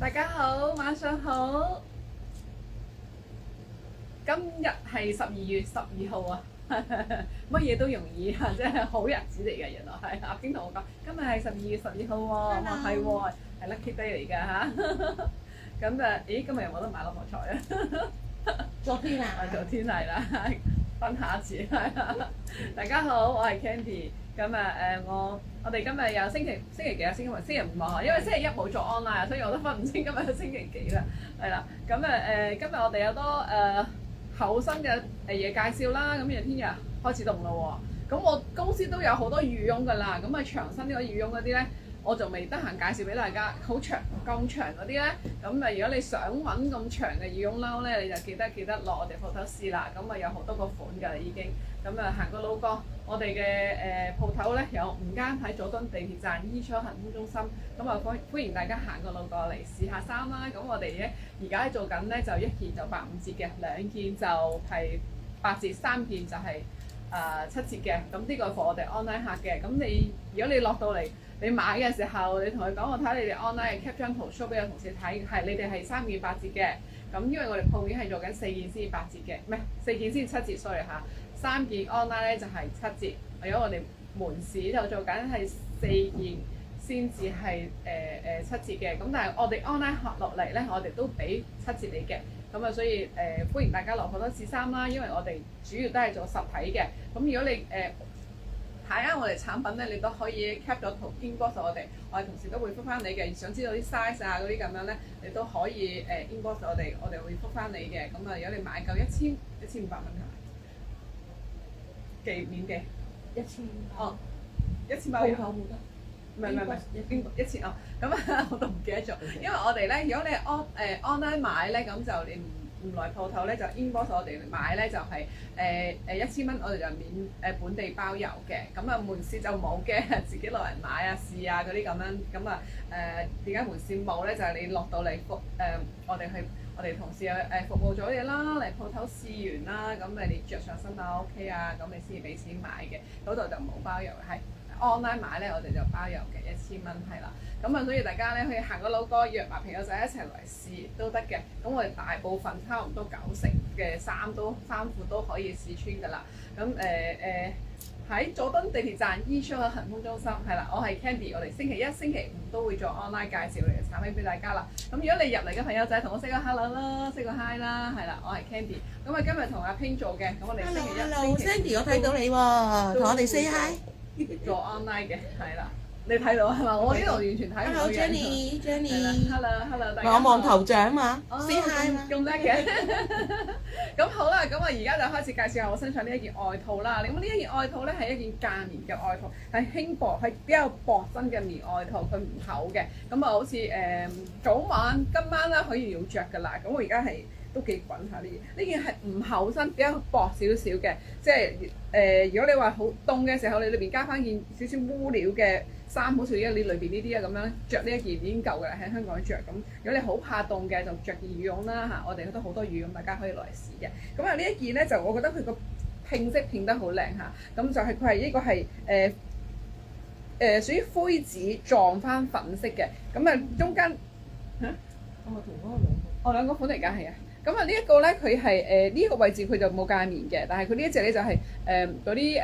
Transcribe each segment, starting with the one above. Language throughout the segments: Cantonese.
大家好，晚上好。今日係12月12號啊，乜嘢都容易啊，真係好日子嚟嘅。原來係阿經同我講，今日係12月12號喎，我話係喎，係 lucky day 嚟㗎嚇。咁啊，咦，今日有冇得買六合彩啊？昨天啊，昨天係啦，分下一次係啊。大家好，我係 Candy。咁啊我哋今日有星期幾啊？星期五啊，因為星期一冇做 online，所以我都分唔清今日係星期幾啦。係啦，咁今日我哋有多厚身嘅嘢介紹啦。咁聽日開始凍啦喎，咁我公司都有好多羽絨㗎啦。咁長身呢個羽絨嗰啲咧，我就未得閒介紹俾大家。好長咁長嗰啲咧，咁如果你想揾咁長嘅羽絨褸咧，你就記得落我哋鋪頭試啦。咁有好多個款㗎啦已經。咁行個路過，我哋嘅鋪頭咧有5間喺佐敦地鐵站衣櫥恒豐中心。咁歡迎大家行個路過嚟試下衫啦。咁我哋咧而家做緊咧就1件就85折嘅，2件就係8折，3件就係7折嘅。咁呢個係 for 我哋 online 客嘅。咁如果你落到嚟，你買嘅時候，你同佢講，我睇你哋 online cap 張圖 show 俾個同事睇，係你哋係3件8折嘅。咁因為我哋鋪面係做緊4件先8折嘅，唔係4件先7折，sorry 嚇。3件 online 咧就係7折。如果我哋門市就做緊係4件先至係7折嘅。咁但係我哋 online 客落嚟咧，我哋都俾7折你嘅。咁所以歡迎大家落好多試衫啦，因為我哋主要都係做實體嘅。咁如果你睇下我哋產品咧，你都可以 cap 咗圖 inbox 我哋同事都會覆翻你嘅。想知道啲 size 啊嗰啲咁樣咧，你都可以inbox 我哋會覆翻你嘅。咁如果你買夠1500蚊寄免嘅1500哦，1500鋪頭冇得，唔係1000哦。咁我都唔記得咗，因為我哋咧，如果你online 買咧，咁就你唔來鋪頭咧，就 inbox 我哋買咧就係1000蚊，我哋就免本地包郵嘅。咁門市就冇嘅，自己落嚟買啊試啊嗰啲咁樣。咁點解門市冇咧？就係你落到嚟我哋同事服務咗你啦，嚟鋪頭試完啦，咁你着上身啊 OK 啊，咁你先至俾錢買嘅。嗰度就冇包郵，係 online 買咧，我哋就包郵嘅1000蚊係啦。咁所以大家咧可以行個路過，約埋朋友仔一齊嚟試都得嘅。咁我哋大部分差唔多90%嘅衫褲都可以試穿㗎啦。咁喺佐敦地鐵站衣櫥恒豐中心係啦，我係 Candy，我哋星期一、星期五都會做 online 介紹你嘅產品俾大家啦。咁如果你入嚟嘅朋友仔同我 say 個 hello 啦，say 個 hi 啦，係啦，我係 Candy。咁今日同阿 Ping 做嘅，咁我哋星期一、星期 Sandy， 我睇到你喎，同我哋 say hi。做 online 嘅係啦，你睇到係嘛？我呢度完全睇唔到嘅。Hello，Jenny，Jenny。Hello，大家。我望頭像嘛，say hi 嘛。咁叻嘅。咁好啦，咁我而家就開始介紹下我身上呢一件外套啦。咁呢一件外套咧係一件間棉嘅外套，係輕薄，係比較薄身嘅棉外套，佢唔厚嘅。咁好似早晚今晚咧可以要着㗎啦。咁我而家係都幾滾下呢件，呢件係唔厚身，比較薄少少嘅。即係如果你話好凍嘅時候，你裏邊加翻件少少烏料嘅衫，好似而家你裏邊呢啲啊咁樣，着呢一件已經夠㗎啦，喺香港着。咁如果你好怕凍嘅，就着件羽絨啦嚇。我哋都好多羽絨，大家可以落嚟試嘅。咁呢一件咧就我覺得佢個拼色拼得好靚嚇。咁就係佢係呢個係屬於灰紙撞翻粉色嘅。咁中間我同嗰個兩個款嚟㗎，係啊。咁呢一個咧，佢係呢個位置佢就冇界面嘅，但係佢呢一隻咧就係嗰啲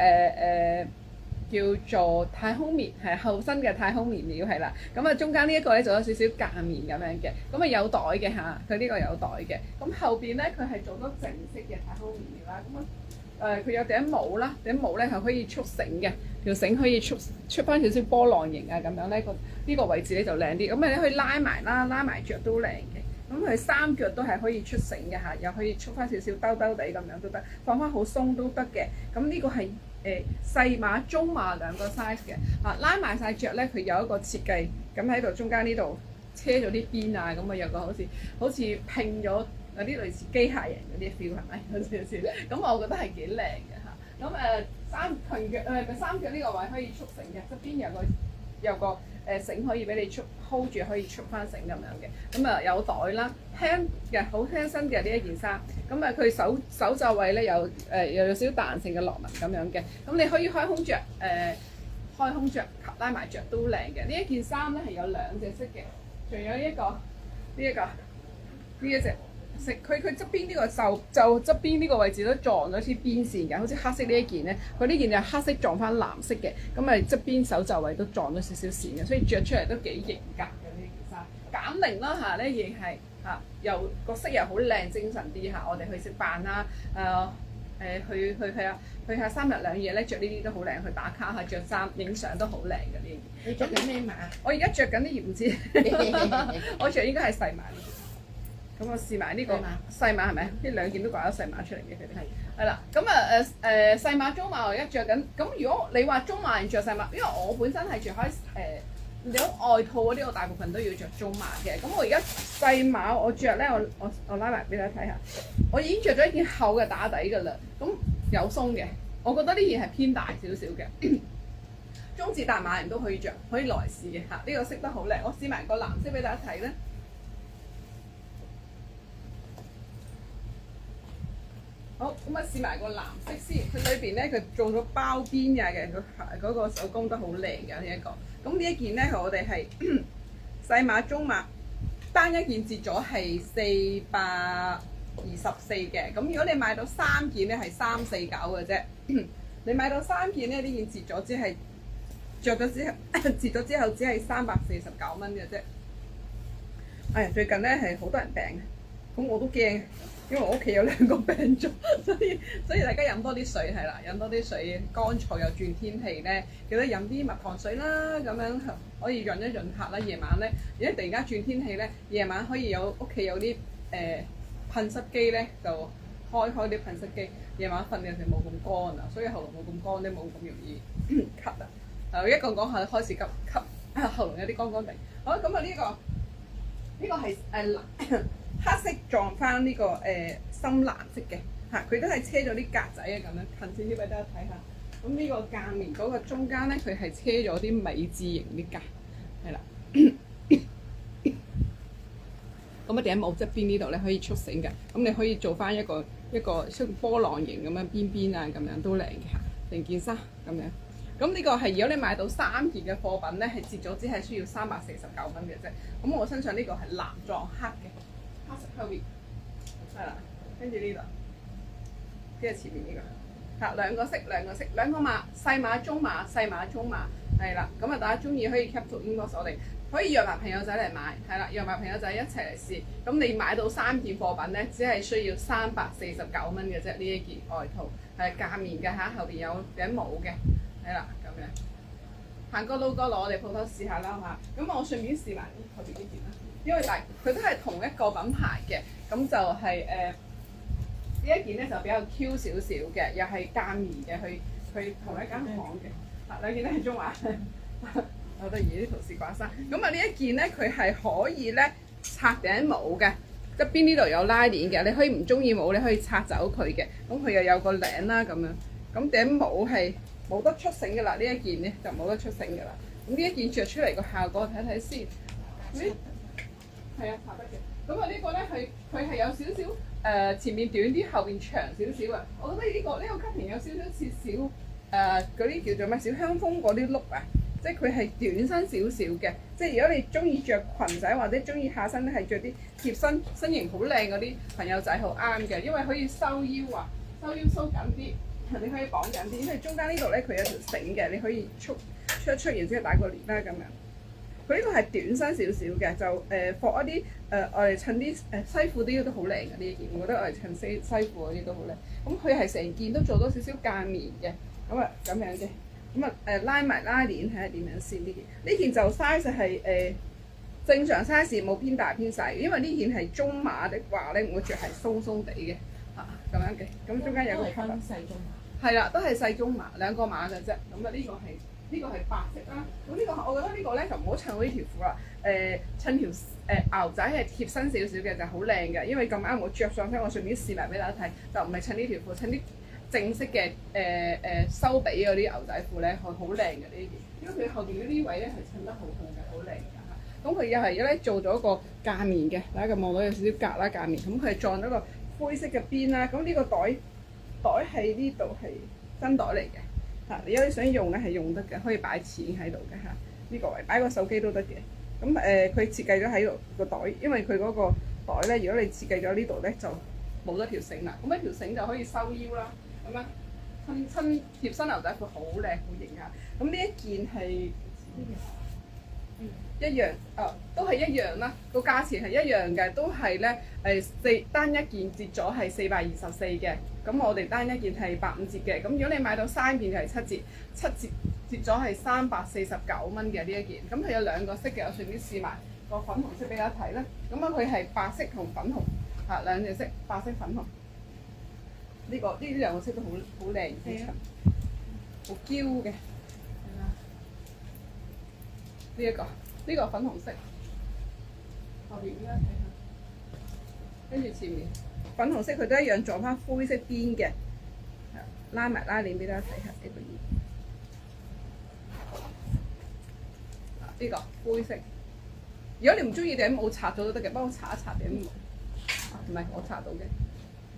叫做太空棉，係厚身嘅太空棉料係啦。咁中間呢一個咧就有少少間棉咁樣嘅，咁有袋嘅嚇，佢呢個有袋嘅。咁後邊咧佢係做咗正式嘅太空棉料啦。咁佢有頂帽啦，頂帽咧係可以束繩嘅，條繩可以出翻少少波浪形啊咁樣咧，呢個位置咧就靚啲。咁你可以拉埋啦，拉埋着都靚嘅。咁佢3腳都係可以出繩嘅嚇，又可以出翻少少兜兜地咁樣都得，放翻好鬆都得嘅。咁呢個係細碼、中碼兩個 size 嘅嚇，拉埋晒着咧，佢有一個設計，咁喺度中間呢度車咗啲邊啊，咁有個好似拼咗有啲類似機械人嗰啲 feel 係咪？好似咁我覺得係幾靚嘅嚇。咁三腳呢個位可以束繩嘅，側邊有個繩可以俾你hold 住，可以束翻繩咁樣嘅。咁有袋啦，輕嘅好輕身嘅呢一件衫。咁佢手袖位咧又有少少彈性嘅落紋咁樣嘅。咁你可以開胸着，拉埋着都靚嘅。呢一件衫咧係有2隻色嘅，仲有一個一個呢一隻色，佢側邊呢個就側邊呢個位置都撞咗啲邊線嘅，好似黑色呢一件咧，佢呢件就黑色撞翻藍色嘅，咁咪側邊手袖位都撞咗少少線嘅，所以着出嚟都幾型格嘅呢件衫。減齡啦嚇，呢件係嚇又個色又好靚，精神啲嚇。我哋去食飯啦，去下3日2夜咧，着呢啲都好靚，去打卡下着衫影相都好靚嘅呢件。你着緊咩碼？我而家着緊啲唔知，我着應該係細碼。咁我試埋呢個細碼係咪？呢兩件都掛咗細碼出嚟嘅佢哋。係啦，咁細碼中碼我而家着緊。咁如果你話中碼定着細碼，因為我本身係着開你講外套嗰啲，我大部分都要着中碼嘅。咁我而家細碼我着咧，我拉埋俾大家睇下，我已經着咗一件厚嘅打底㗎啦。咁有鬆嘅，我覺得呢件係偏大少少嘅。中至大碼人都可以着，可以來試嘅嚇。呢個色得好靚，我試埋個藍色俾大家睇咧。好，咁啊試埋個藍色先，佢裏邊咧佢做咗包邊嘅，嗰個手工都好靚嘅呢一個。咁呢一件咧，我哋係細碼中碼，單一件折咗係424嘅。咁如果你買到3件咧，係349嘅啫。你買到3件咧，呢件折咗只係着咗之後折咗之後只係349蚊嘅啫。哎呀，最近咧係好多人病嘅，咁我都驚。因為我屋企有2個病咗，所以大家飲多啲水係啦，飲多啲水，乾燥又轉天氣咧，記得飲啲蜜糖水啦，咁樣可以潤一潤客啦。夜晚咧，如果突然間轉天氣咧，夜晚可以屋企有啲噴濕機咧，就開啲噴濕機，夜晚瞓嘅時候冇咁乾啊，所以喉嚨冇咁乾咧，冇咁容易咳啊。一講下開始咳，喉嚨有啲乾乾地。好，咁啊呢個係黑色撞翻呢個深藍色嘅嚇，佢都係車咗啲格仔啊咁樣，近啲俾大家睇下。咁呢個間面嗰個中間咧，佢係車咗啲米字形啲格，係啦。咁啊頂帽側邊呢度咧可以束繩嘅，咁你可以做翻一個出波浪形咁樣邊邊啊咁樣都靚嘅嚇，成件衫咁樣。咁呢個係如果你買到3件嘅貨品咧，係折咗只係需要349蚊嘅啫。咁我身上呢個係藍撞黑嘅。黑色後邊係啦，跟住呢度，跟住前面呢個嚇兩個色，兩個碼，細碼、中碼、細碼、中碼係啦。咁啊，大家中意可以 cap 圖 inbox 我哋，可以約埋朋友仔嚟買係啦，約埋朋友仔一齊嚟試。咁你買到3件貨品咧，只係需要349蚊嘅啫。呢一件外套係價面嘅嚇，後邊有頂帽嘅係啦，咁樣行過路過落我哋鋪頭試下啦嚇。咁我順便試埋後邊呢件啦。因為佢都係同一個品牌嘅，咁就係呢一件咧就比較 Q 少少嘅，又係間棉嘅，去同一間行嘅。嗱兩件都係中碼，好得意啲圖示掛衫。咁啊呢一件咧佢係可以咧拆頂帽嘅，側邊呢度有拉鏈嘅，你可以唔中意帽你可以拆走佢嘅。咁佢又有個領啦咁樣，咁頂帽係冇得出繩嘅啦，呢一件咧就冇得出繩嘅啦。咁呢一件着出嚟個效果睇睇先。係啊，搽得嘅。咁啊呢個咧，佢係有少少前面短啲，後邊長少少啊。我覺得呢個 cutting 有少少似嗰啲叫做咩小香風嗰啲碌啊，即係佢係短身少少嘅。即係如果你中意着裙仔或者中意下身咧係着啲貼身身形好靚嗰啲朋友仔好啱嘅，因為可以收腰啊，收腰收緊啲，你可以綁緊啲。因為中間呢度咧佢有條繩嘅，你可以出然之後打個鏈啦咁樣。佢呢個係短身少少嘅，就貨一啲我哋襯啲西褲啲都好靚嘅呢一件，我覺得我哋襯西褲嗰啲都好靚。咁佢係成件都做多少少間棉嘅，咁啊咁樣嘅，咁啊拉埋拉鏈睇下點樣先呢件。呢件就 size 係正常 size 冇偏大偏細，因為呢件係中碼的話咧，我着係鬆鬆地嘅嚇咁樣嘅。咁中間有個細中碼，係啦，都係細中碼2個碼嘅啫。咁啊呢個係白色啦，咁呢個我覺得呢個咧就唔好襯嗰啲條褲啦，襯條牛仔係貼身少少嘅就好靚嘅，因為咁啱我着上身，我順便試埋俾大家睇，就唔係襯呢條褲，襯啲正式嘅收髀嗰啲牛仔褲咧，好靚嘅呢件，因為佢後邊嗰啲位咧係襯得好好嘅，好靚㗎嚇。咁佢又係咧做咗個間棉嘅，大家望到有少少格啦間棉，咁佢係撞咗個灰色嘅邊啦。咁呢個袋喺呢度係真袋嚟嘅。嚇！如果你想用咧係用得嘅，可以擺錢喺度嘅嚇。呢個位擺個手機都得嘅。咁佢設計咗喺度個袋，因為佢嗰個袋咧，如果你設計咗呢度咧，就冇咗條繩啦。咁一條繩就可以收腰啦，咁樣親貼身牛仔褲好靚好型啊！咁呢一件係一樣，都係一樣啦，個價錢係一樣嘅，都係咧單一件折咗係424嘅，咁我哋單一件係85折嘅，咁如果你買到3件就係7折，7折折咗係349蚊嘅呢一件，咁佢有2個色嘅，我順便試埋個粉紅色俾大家睇啦。咁啊佢係白色同粉紅兩隻色，白色粉紅。呢兩個色都好靚好襯，好嬌嘅。呢個粉紅色，後邊呢睇下，跟住前面粉紅色佢都一樣撞翻灰色邊嘅，拉埋拉鏈俾大家睇下呢個呢個灰色。如果你唔中意頂帽拆咗都得嘅，幫我擦一擦頂帽。唔係我擦到嘅，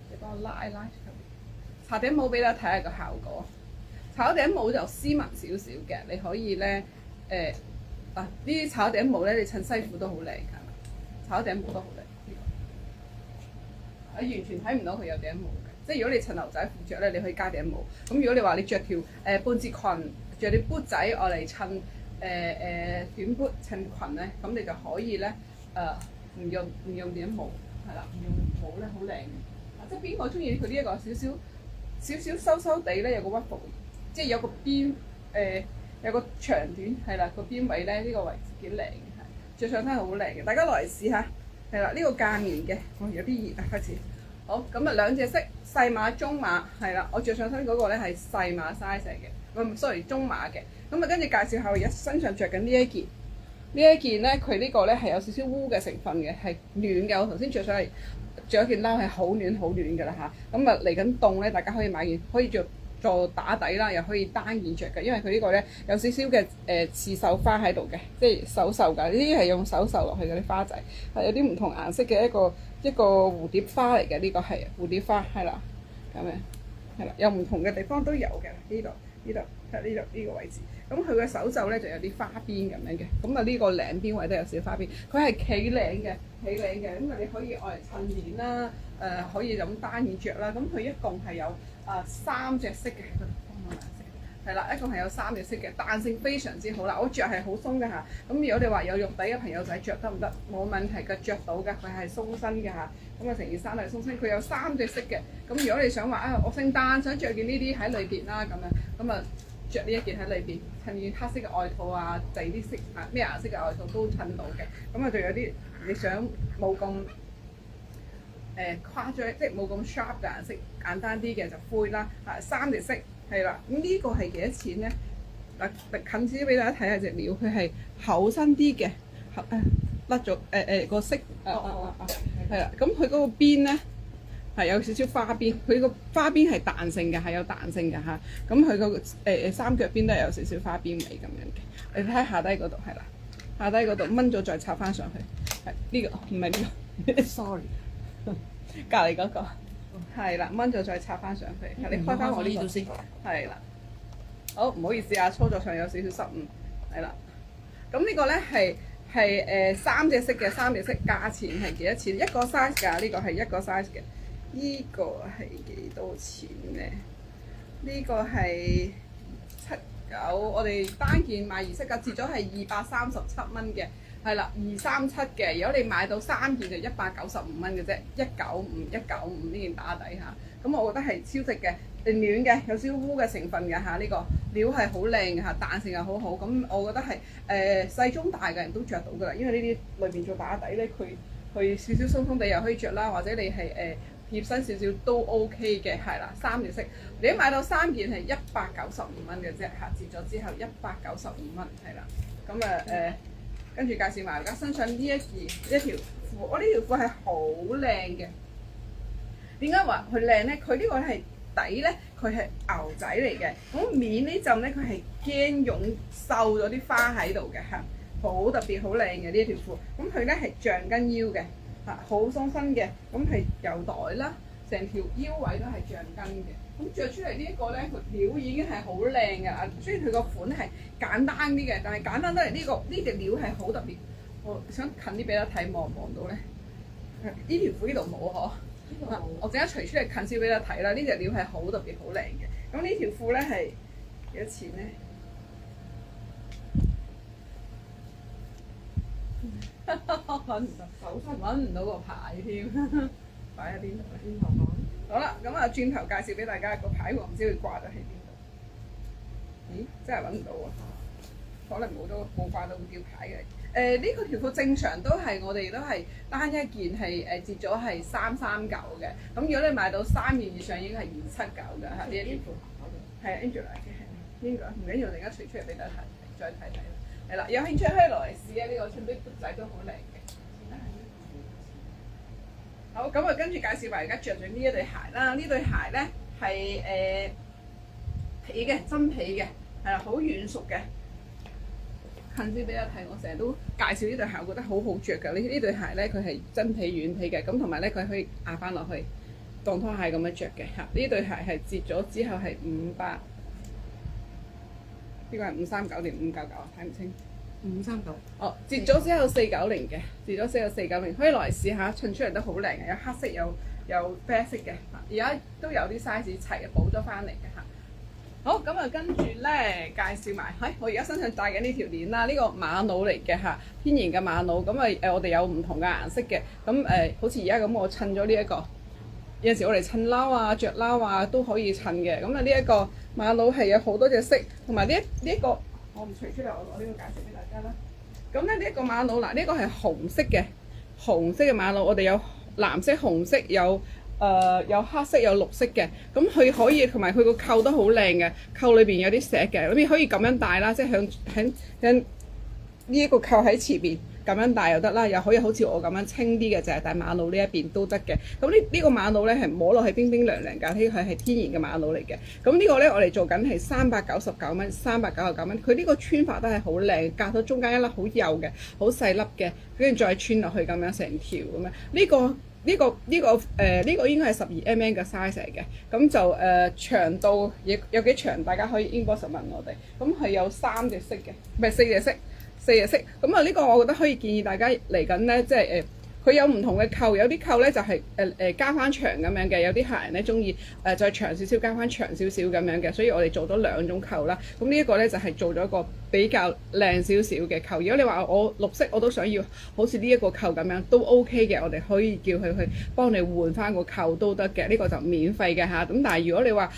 你幫我拉一拉。擦頂帽俾大家睇下個效果。炒頂帽就斯文少少嘅，你可以咧呢啲炒頂帽咧，你襯西褲都好靚㗎。炒頂帽都好靚，完全睇唔到佢有頂帽嘅。即係如果你襯牛仔褲着咧，你可以加頂帽。咁如果你話你着條半截裙，着啲 boot 仔我嚟襯短 boot 襯裙咧，咁你就可以咧唔用頂帽，係啦，唔用帽咧好靚嘅。即係邊個中意佢呢一個少少收收地咧，有個屈服，即係有個邊有個長短係啦，個邊位咧呢個位置幾靚嘅，着上身係好靚嘅，大家落嚟試下。係啦，呢個價棉嘅，有啲熱啊開始。好，咁啊2隻色，細碼、中碼係啦。我着上身嗰個咧係細碼 size 嚟嘅，sorry 中碼嘅。咁啊跟住介紹下我而家身上着緊呢一件，咧佢呢個咧係有少少烏嘅成分嘅，係暖嘅。我頭先着上嚟着一件褸係好暖㗎啦嚇。咁啊嚟緊凍咧，大家可以買件可以着做打底啦，又可以單件着嘅，因為佢呢個咧有少少嘅刺繡花喺度嘅，即係手繡㗎。呢啲係用手繡落去嗰啲花仔，係有啲唔同顏色嘅一個蝴蝶花嚟嘅。呢個係蝴蝶花，係啦，咁樣係啦，有唔同嘅地方都有嘅。呢度呢個位置，咁佢嘅手袖咧就有啲花邊咁樣嘅，咁啊呢個領邊位都有少少花邊，佢係企領嘅，咁啊你可以愛嚟襯面啦，可以咁單件着啦。咁佢一共係有3隻色嘅，係啦，一共係有3隻色嘅，彈性非常之好啦。我着係好鬆嘅嚇，咁如果你話有肉底嘅朋友仔着得唔得？冇問題嘅，着到嘅，佢係鬆身嘅嚇。咁啊成件衫係鬆身，佢有3隻色嘅。咁如果你想話我聖誕想着件呢啲喺裏邊啦，咁啊着呢一件喺裏邊，襯件黑色嘅外套啊，第啲色咩顏色嘅外套都襯到嘅。咁啊仲有啲你想冇咁誇張，即係冇咁 sharp 嘅顏色，簡單啲嘅就灰啦，3隻色係啦。咁呢個係幾多錢咧？嗱，近啲俾大家睇下隻料，佢係厚身啲嘅，甩咗個色係啦。咁佢嗰個邊咧係有少少花邊，佢個花邊係彈性嘅，係有彈性嘅嚇。咁佢個三腳邊都係有少少花邊位咁樣嘅。你睇下低嗰度係啦，下低嗰度掹咗再插翻上去，係呢個唔係呢個，sorry。隔離嗰個係啦，掹咗再插翻上去。你開翻我呢度先，係啦。好，唔好意思啊，操作上有少少失誤，係啦。咁呢個咧係3隻色嘅，3隻色價錢係幾多錢？一個 size 㗎，呢個係一個 size 嘅。呢個係幾多錢咧？呢個係79，我哋單件賣2色價，折咗係237蚊嘅。係啦，237嘅。如果你買到3件就195蚊嘅啫，195呢件打底嚇。咁我覺得係超值嘅，暖嘅，有少少烏嘅成分嘅嚇。呢個料係好靚嘅嚇，彈性又好好。咁我覺得係細中大嘅人都着到㗎啦，因為呢啲裏邊做打底咧，佢少少鬆鬆地又可以着啦，或者你係貼身少少都 OK 嘅，係啦，3隻色。你買到3件係195蚊嘅啫嚇，折咗之後195蚊，係啦。咁跟住介紹埋而家身上呢一條褲，我呢條褲係好靚嘅。點解話佢靚咧？佢呢個係底咧，佢係牛仔嚟嘅。咁面呢陣咧，佢係驚絨繡咗啲花喺度嘅嚇，好特別好靚嘅呢一條褲。咁佢咧係橡筋腰嘅嚇，好鬆身嘅。咁係有袋啦，成條腰位都係橡筋嘅。咁着出嚟呢一個咧，佢料已經係好靚嘅。雖然佢個款係簡單啲嘅，但係簡單得嚟呢隻料係好特別，我想近啲俾大家睇，望唔望到咧？呢條褲呢度冇嗬。我陣間除出嚟近少俾大家睇啦。呢隻料係好特別好靚嘅。咁呢條褲咧係幾多錢咧？揾唔到個牌添，擺喺邊度咧？轉頭講。好啦，咁啊轉頭介紹俾大家個牌，我唔知佢掛咗喺邊度。咦？真係揾唔到喎，可能冇掛到條牌嘅。呢個條褲正常都係我哋都係單一件係折咗係339嘅。咁如果你買到3件以上，應該係279嘅嚇。呢一條褲係 Angela 嘅，係 Angela。唔緊要，陣間除出嚟俾大家睇，再睇睇。係啦，有興趣可以落嚟試下呢個襯啲缽仔都好靚嘅。好，咁啊跟住介紹埋而家着住呢一對鞋啦。呢對鞋咧係皮嘅，真皮嘅，係啦，好軟熟嘅。近啲俾大家睇，我成日都介紹呢對鞋，我覺得好好着㗎。呢對鞋咧，佢係真皮軟皮嘅，咁同埋咧佢可以壓翻落去當拖鞋咁樣着嘅嚇。呢對鞋係折咗之後係500，呢個係539定599啊？睇唔清。539。哦，折咗之後490嘅，折咗之後490，可以落嚟試下，襯出嚟都好靚嘅，有黑色有啡色嘅。而家都有啲 size 齊嘅，補咗翻嚟嘅嚇。好，咁啊跟住咧介紹埋，我而家身上戴緊呢條鏈啦，呢個瑪瑙嚟嘅嚇，天然嘅瑪瑙。咁啊我哋有唔同嘅顏色嘅，咁好似而家咁，我襯咗呢一個。有陣時我哋襯褸啊、着褸啊都可以襯嘅。咁啊呢一個瑪瑙係有好多隻色，同埋呢一個我唔除出嚟，我攞呢個介紹俾大家啦。咁咧呢一個瑪瑙嗱，呢個係紅色嘅瑪瑙，我哋有藍色、紅色有。有黑色有綠色嘅，咁佢可以同埋佢個扣都好靚嘅，扣裏邊有啲石嘅，咁你可以咁樣戴啦，即係向呢一個扣喺前邊咁樣戴又得啦，又可以好似我咁樣輕啲嘅，就係戴瑪瑙呢一邊都得嘅。咁呢個瑪瑙咧係摸落去冰冰涼涼㗎，呢個係天然嘅瑪瑙嚟嘅。咁呢個咧我哋做緊係399蚊，399蚊。佢呢個穿法都係好靚，隔到中間一粒好幼嘅，好細粒嘅，跟住再穿落去咁樣成條咁樣。呢個應該係12mm 嘅 size 嚟嘅，咁就長度有幾長，大家可以 inbox 問我哋。咁係有3隻色嘅，唔係4隻色，4隻色。咁啊呢個我覺得可以建議大家嚟緊咧，即係佢有唔同嘅扣，有啲扣咧就係加翻長咁樣嘅，有啲客人咧中意再長少少加翻長少少咁樣嘅，所以我哋做咗2種扣啦。咁呢一個咧就係做咗一個比較靚少少嘅扣。如果你話我綠色我都想要好似呢一個扣咁樣都 OK 嘅，我哋可以叫佢去幫你換翻個扣都得嘅，呢個就免費嘅嚇。咁但係如果你話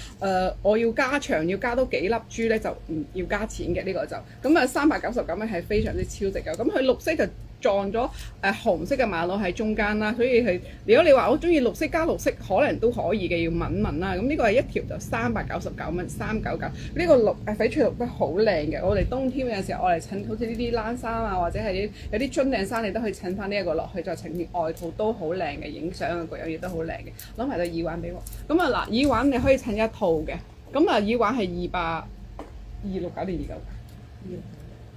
我要加長要加多幾粒珠咧，就唔要加錢嘅，呢個就咁啊399蚊係非常之超值嘅。咁佢綠色就撞咗紅色嘅瑪瑙喺中間啦，所以係如果你話我中意綠色加綠色，可能都可以嘅，要問問啦。咁呢個係一條就399蚊，399。呢個翡翠綠得好靚嘅，我哋冬天有陣時候我哋襯好似呢啲冷衫啊，或者係有啲樽領衫，你都可以襯翻呢一個落去，再襯件外套都好靚嘅，影相啊各樣嘢都好靚嘅。攞埋對耳環俾我。咁啊嗱，耳環你可以襯一套嘅，咁啊耳環係269定299？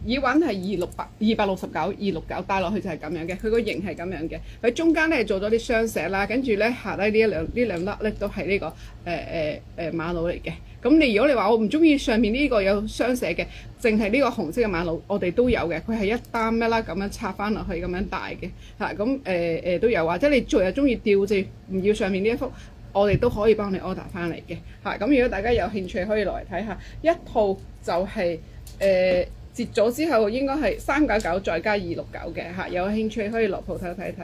耳環係269，戴落去就係咁樣嘅，佢個型係咁樣嘅，佢中間咧做咗啲雙石啦，跟住咧下低呢兩粒咧都係呢個瑪瑙嚟嘅。咁如果你話我唔中意上面呢個有雙石嘅，淨係呢個紅色嘅瑪瑙，我哋都有嘅，佢係一擔一啦咁樣插翻落去咁樣戴嘅嚇。咁都有，或者你最又中意吊住唔要上面呢一幅，我哋都可以幫你 order 翻嚟嘅嚇。咁如果大家有興趣可以落嚟睇下，一套就係折咗之後應該係399再加269嘅嚇，有興趣可以落鋪頭睇睇，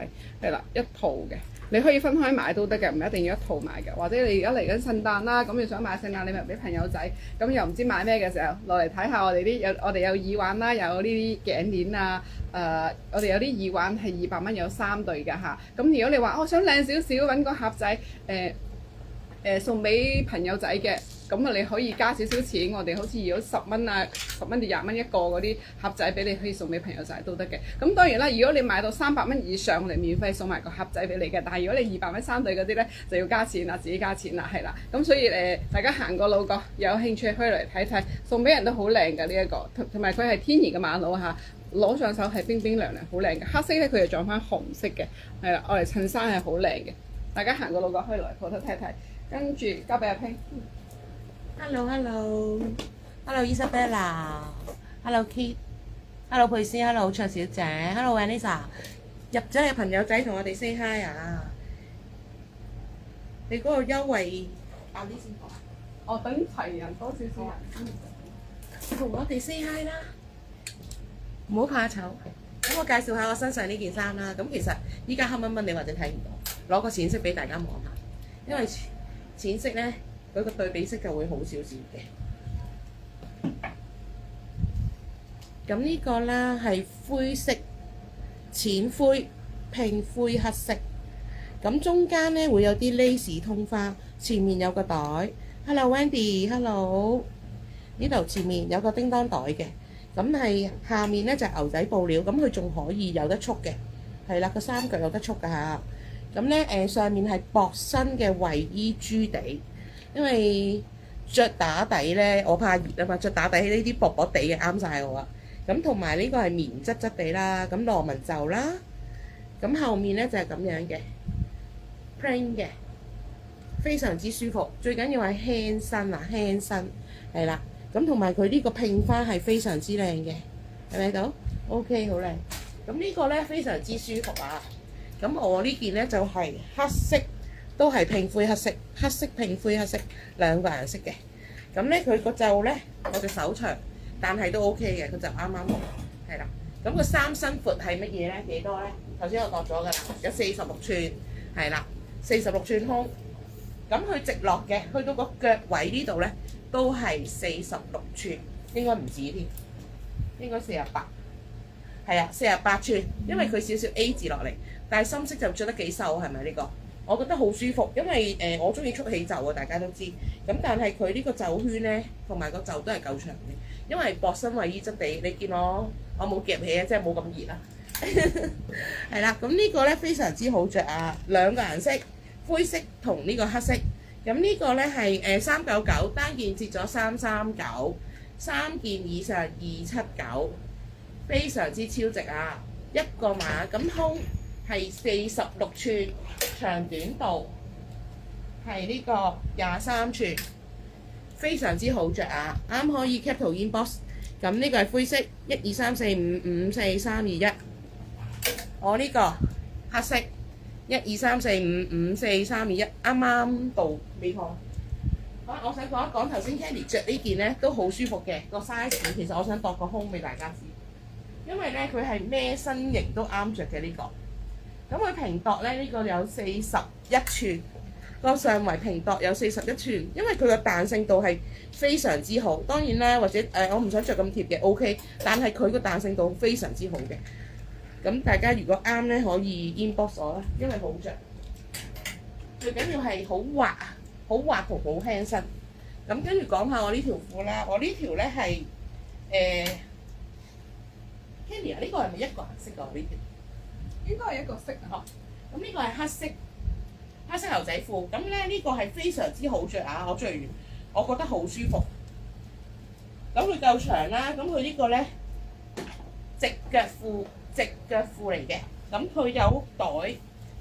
係啦，一套嘅，你可以分開買都得嘅，唔一定要一套買嘅。或者你而家嚟緊聖誕啦，咁你想買聖誕禮物俾朋友仔，咁又唔知買咩嘅時候，落嚟睇下我哋有耳環啦，有呢啲頸鏈啊，我哋有啲耳環係200蚊有3對㗎嚇。咁如果你話我想靚少少揾個盒仔送俾朋友仔嘅。咁啊，你可以加少少錢，我哋好似如果10蚊啊，10蚊定20蚊一個嗰啲盒仔俾你，可以送俾朋友仔都得嘅。咁當然啦，如果你買到300蚊以上，我哋免費送埋個盒仔俾你嘅。但係如果你200蚊3對嗰啲咧，就要加錢啦，自己加錢啦，係啦。咁所以大家行過路過有興趣可以嚟睇睇，送俾人都好靚嘅呢一個，同埋佢係天然嘅瑪瑙嚇，攞上手係冰冰涼涼，好靚嘅。黑色咧佢就撞翻紅色嘅，係啦，我哋襯衫係好靚嘅。大家行過路過可以嚟鋪頭睇睇，跟住交俾阿 Ping。Hello Isabella，Hello Kate。Hello 佩斯，Hello 卓小姐，Hello Vanessa， 入咗嘅朋友仔同我哋 say hi 啊！你嗰個優惠晏啲先講。哦，等齊人多少少人。同我哋 say hi 啦，唔好怕醜。咁我介紹下我身上呢件衫啦。咁其實依家黑蚊蚊，你或者睇唔到，攞個淺色俾大家望下，因為淺色咧佢個對比色就會好少少嘅。咁呢個啦係灰色、淺灰、拼灰黑色。咁中間咧會有啲 lace 通花，前面有個袋。Hello Wendy，Hello。呢度前面有個叮當袋嘅，咁係下面咧就係牛仔布料，咁佢仲可以有得束嘅，係啦，個三腳有得束㗎嚇。咁咧上面係薄身嘅衞衣珠地，因為着打底咧我怕熱啊嘛，着打底呢啲薄薄地嘅啱晒我啊。咁同埋呢個係棉質質地啦，咁羅紋袖啦，咁後面咧就係咁樣嘅 plain 嘅，非常之舒服，最緊要係輕身啊，輕身係啦。咁同埋佢呢個拼花係非常之靚嘅，係咪到 ？OK， 好靚。咁呢個咧非常之舒服啊！咁我呢件咧就係黑色，都係拼灰黑色，黑色拼灰黑色兩個顏色嘅。咁咧佢個袖咧，我隻手長，但係都 OK 嘅，佢就啱啱好，係啦。咁個衫身闊係乜嘢咧？幾多咧？頭先我度咗㗎啦，有46寸，係啦，46寸胸。咁佢直落嘅，去到個腳位呢度咧。都係46寸，應該唔止添，應該48，係啊，48寸，因為佢少少 A 字落嚟，但係深色就着得幾瘦，係咪呢個？我覺得好舒服，因為我中意束起袖啊，大家都知。咁但係佢呢個袖圈咧，同埋個袖都係夠長嘅，因為薄身衞衣質地，你見我冇夾起啊，即係冇咁熱啊。係啦，咁呢個咧非常之好着啊，兩個顏色，灰色同呢個黑色。咁呢個咧係399，單件折咗339，三件以上279，非常之超值啊！一個碼，咁胸係46寸，長短度係呢個23寸，非常之好着啊！啱可以 cap 圖 inbox。咁呢個係灰色，1、2、3、4、5、5、4、3、2、1。我呢個黑色。1、2、3、4、5、5、4、3、2、1，啱啱到未錯。好，我想講一講頭先 Candy 着呢件咧都好舒服嘅個 size。其實我想度個胸俾大家知，因為咧佢係咩身形都啱着嘅呢個。咁佢平度咧呢個有41寸，個上圍平度有41寸，因為佢個彈性度係非常之好。當然啦，或者我唔想着咁貼嘅 OK， 但係佢個彈性度非常之好嘅。咁大家如果啱咧，可以 inbox 我啦，因為好着。最緊要係好滑，好滑同好輕身。咁跟住講下我呢條褲啦，我呢條咧係Candy 啊，呢個係咪一個顏色㗎？呢條應該係一個色啊。咁呢個係黑色牛仔褲。咁咧呢個係非常之好着啊！我着完，我覺得好舒服。咁佢夠長啦，咁佢呢個咧直腳褲嚟嘅，咁佢有袋，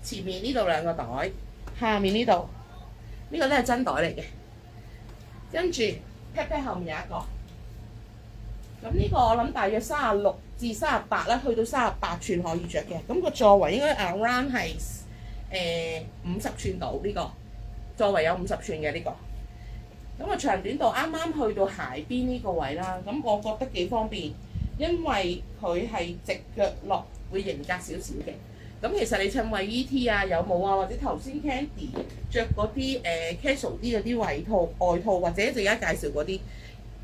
前面呢度兩個袋，下面呢度呢個都係真袋嚟嘅。跟住 pat pat 後面有一個，咁呢個我諗大約36至38啦，去到38寸可以着嘅。咁個座圍應該 around 係50寸度，呢個座圍有50寸嘅呢個。咁個長短度啱啱去到鞋邊呢個位啦，咁我覺得幾方便。因為佢係直腳落，會型格少少嘅。咁其實你襯衞衣 T 啊、有冇啊，或者頭先 Candy 着嗰啲casual 啲嗰啲外套，或者一陣間介紹嗰啲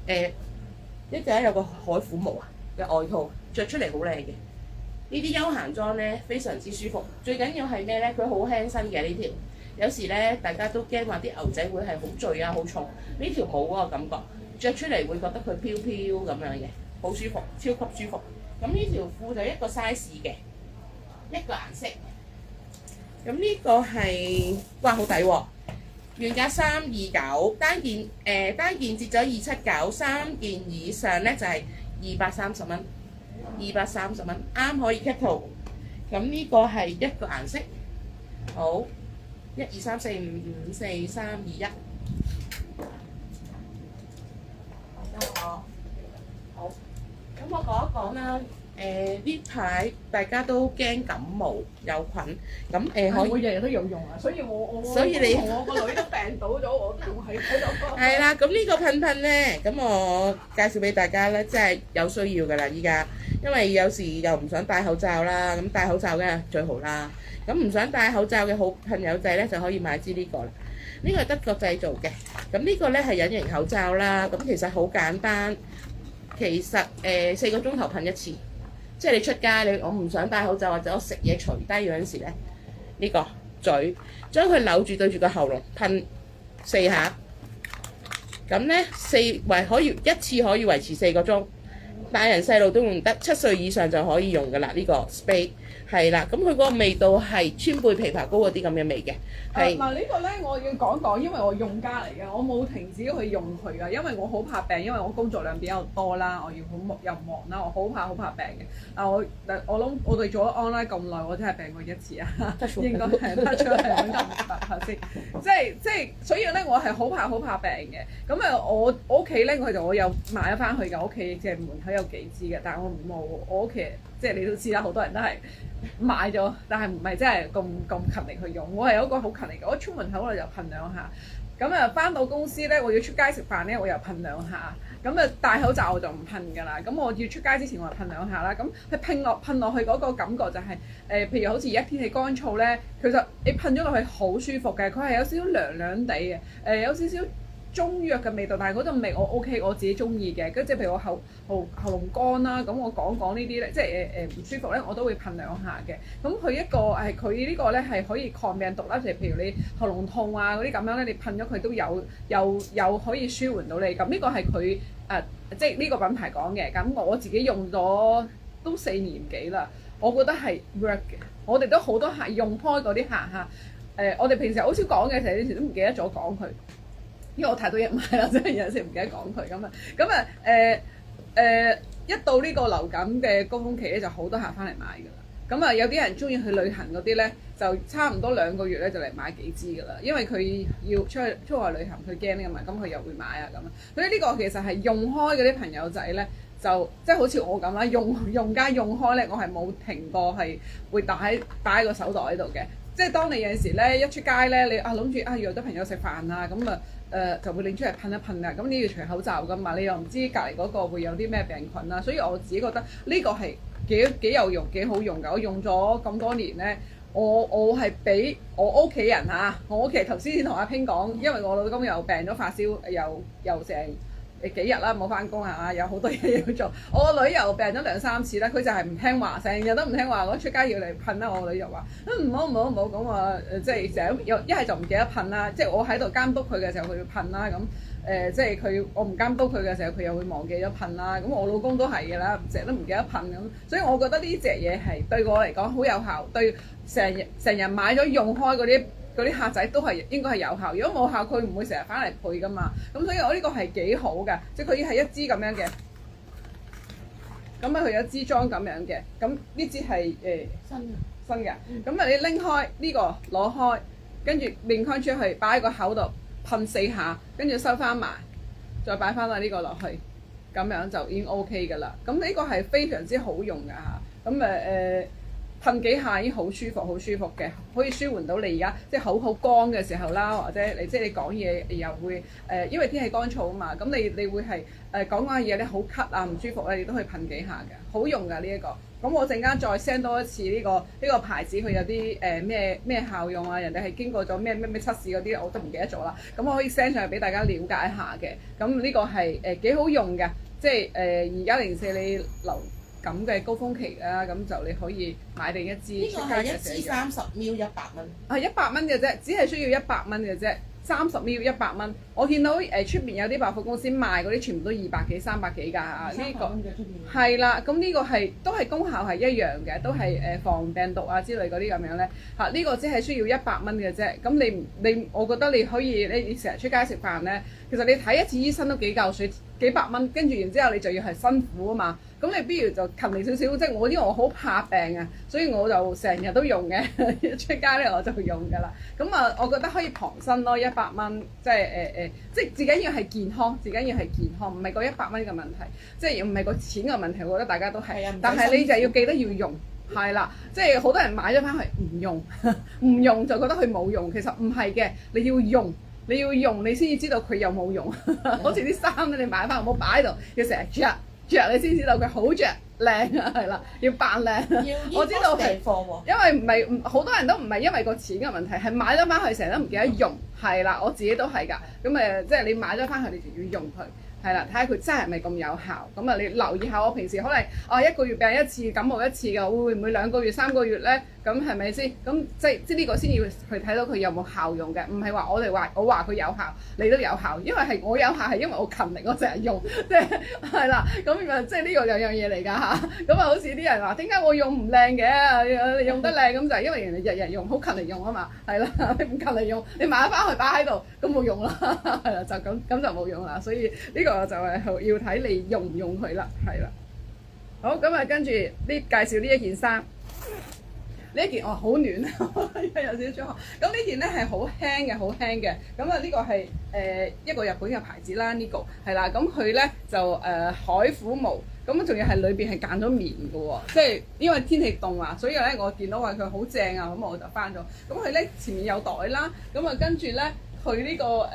一陣間有個海虎毛啊嘅外套，着出嚟好靚嘅。呢啲休閒裝咧非常之舒服，最緊要係咩咧？佢好輕身嘅呢條。有時咧大家都驚話啲牛仔會係好墜啊、好重，呢條冇嗰個感覺，着出嚟會覺得佢飄飄咁樣嘅。好舒服，超級舒服。咁呢條褲就一個 size 嘅，一個顏色。咁呢個係哇好抵喎，原價329，單件折咗279，三件以上咧就係230蚊，230蚊啱可以 cut 圖。咁呢個係一個顏色，好，1、2、3、4、5、5、4、3、2、1。好。咁我講一講啦。呢排大家都驚感冒有菌，咁可以。我日日都有用啊，所以我所以你我個女都病倒咗，我仲喺度。係啦，咁呢個噴噴咧，咁我介紹俾大家咧，真係有需要㗎啦依家，因為有時又唔想戴口罩啦，咁戴口罩梗係最好啦。咁唔想戴口罩嘅好朋友仔咧，就可以買支呢個啦。呢個係德國製造嘅，咁呢個咧係隱形口罩啦。咁其實好簡單，其實4個鐘頭噴一次，即係你出街我唔想戴口罩或者我食嘢除低嗰陣時咧，呢個嘴將佢扭住對住個喉嚨噴4下，咁咧可以一次可以維持4個鐘，大人細路都用得，7歲以上就可以用㗎啦。呢個 spray 係啦，咁佢嗰個味道係川貝枇杷膏嗰啲咁嘅味嘅，係。嗱呢個咧我要講講，因為我用家嚟嘅，我冇停止去用佢㗎，因為我好怕病，因為我工作量比較多啦，我要又忙啦，我好怕病嘅。我諗我哋做咗 online 咁耐，我真係病過一次啊，應該係得出係揾咁先，即係，所以咧我係好怕病嘅。咁我屋企咧我又買咗翻去㗎，屋企即係門口有幾支嘅，但係我冇我屋企即係你都知啦，好多人都係買咗，但係唔係真係咁勤力去用。我係有一個好勤力嘅，我出門口我就噴2下。咁翻到公司咧，我要出街食飯咧，我又噴2下。咁戴口罩我就唔噴㗎啦。咁我要出街之前我就噴2下啦。咁佢噴落去嗰個感覺就係譬如好似而家天氣乾燥咧，其實你噴咗落去好舒服嘅，佢係有少少涼涼地嘅，有少少中藥嘅味道，但係嗰陣味我 OK， 我自己中意嘅。跟住譬如我喉嚨乾啦，咁我講呢啲咧，即係唔舒服咧，我都會噴2下嘅。咁佢佢呢個咧係可以抗病毒啦，譬如你喉嚨痛啊嗰啲咁樣咧，你噴咗佢都有可以舒緩到你。咁呢個係佢即係呢個品牌講嘅。咁我自己用咗都4年幾啦，我覺得係 work 嘅。我哋都好多客用開嗰啲客嚇，我哋平時好少講嘅，成日有時都唔記得咗講佢。因為我太多嘢買啦，真係有時唔記得講佢咁一到呢個流感嘅高峰期咧，就好多客翻嚟買㗎啦。有啲人中意去旅行嗰啲咧，就差唔多2個月咧就嚟買幾支㗎啦。因為佢要出外旅行，佢驚㗎嘛，咁佢又會買啊咁啊。所以呢個其實係用開嗰啲朋友仔咧，就即係好似我咁啦，用家用開咧，我係冇停過係會擺喺個手袋喺度嘅。即係當你有陣時咧一出街咧，你諗住約咗朋友食飯啊咁就會拎出嚟噴一噴啊！咁你要除口罩㗎嘛，你又唔知隔離嗰個會有啲咩病菌啦，所以我自己覺得呢個係幾有用、幾好用㗎。我用咗咁多年咧，我係俾我屋企人嚇，我屋企頭先同阿 Ping 講，因為我老公又病咗發燒，又成幾日啦冇翻工啊，有好多嘢要做。我個女又病咗2-3次啦，佢就係唔聽話，成日都唔聽話。我出街要嚟噴啦，我個女又話唔好咁話，即係成日一係就唔記得噴啦。即係我喺度監督佢嘅時候，佢要噴啦。咁即係我唔監督佢嘅時候，佢又會忘記咗噴啦。咁我老公都係㗎啦，成日都唔記得噴咁。所以我覺得呢隻嘢係對我嚟講好有效，對成日買咗用開嗰啲客仔都係應該係有效。如果冇效，佢唔會成日翻嚟配噶嘛。咁所以我呢個係幾好嘅，即係佢係一支咁樣嘅。咁佢有支裝咁樣嘅。咁呢支係新嘅。咁你拎開呢個攞開，跟住擰開出去，擺喺個口度噴4下，跟住收翻埋，再擺翻呢個落去，咁樣就已經 OK 㗎啦。咁呢個係非常之好用㗎嚇。咁噴幾下已經好舒服嘅，可以舒緩到你而家即係口好乾嘅時候啦，或者你即係你講嘢又會因為天氣乾燥啊嘛，咁你會係講嘢咧好咳啊唔舒服咧，你都可以噴幾下嘅，好用㗎呢一個。咁我陣間再 send 多一次呢個牌子，佢有啲咩效用啊？人哋係經過咗咩測試嗰啲，我都唔記得咗啦。咁我可以 send 上去俾大家了解一下嘅。咁呢個係幾好用嘅，即係而家04你流咁嘅高峰期啦，咁就你可以買定一支。呢個係一支30ml 100蚊。100蚊嘅啫，只係需要100蚊嘅啫。30ml 100蚊，我見到出邊有啲百貨公司賣嗰啲全部都200幾、300幾㗎。呢個係啦，咁呢個都係功效係一樣嘅，都係防病毒啊之類嗰啲咁樣咧嚇。呢個只係需要100蚊嘅啫。咁你我覺得你可以你成日出街食飯咧，其實你睇一次醫生都幾嚿水，幾百蚊，跟住然之後你就要係辛苦啊嘛。咁咁你不如就勤力少少，即係我因為我好怕病啊，所以我就成日都用嘅，出街咧我就用㗎啦。咁啊，我覺得可以傍身咯，100蚊，即係即係最緊要係健康，最緊要係健康，唔係個100蚊嘅問題，即係唔係個錢嘅問題，我覺得大家都係係啊，但係你就要記得要用。係啦，即係好多人買咗翻去唔用，唔用就覺得佢冇用，其實唔係嘅，你要用，你先至知道佢有冇用。好似啲衫咧，你買翻唔好擺喺度，要成日着你先知道佢好着靚啊，係啦，要扮靚。我知道係，因為唔係好多人都唔係因為個錢嘅問題，係買咗翻去成日都唔記得用，係啦，我自己都係㗎。咁即係你買咗翻去，你就要用佢。係啦，睇下佢真係咪咁有效。咁啊，你留意下我平時可能1個月病一次，感冒一次嘅，會唔會2個月、3個月咧？咁係咪先？咁即呢個先要去睇到佢有冇效用嘅，唔係話我話佢有效，你都有效，因為係我有效係因為我勤力，我成日用，係啦。咁即係呢個兩樣嘢嚟㗎嚇。咁啊，好似啲人話點解我用唔靚嘅？你用得靚咁就係因為人哋日日用，好勤力用啊嘛。係啦，你唔勤力用，你買翻去擺喺度，咁冇用啦。係啦，就咁就冇用啦。所以呢個就係要睇你用唔用佢啦。係啦。好，咁啊，跟住介紹呢一件衫。呢一件好暖啊，有少少汗。咁呢件咧係好輕嘅，好輕嘅。咁啊呢個係一個日本嘅牌子啦，呢個係啦。咁佢咧就海虎毛，咁仲要係裏邊係間咗棉嘅喎。即係因為天氣凍啊，所以咧我見到話佢好正啊，咁我就翻咗。咁佢咧前面有袋啦，咁啊跟住咧佢呢個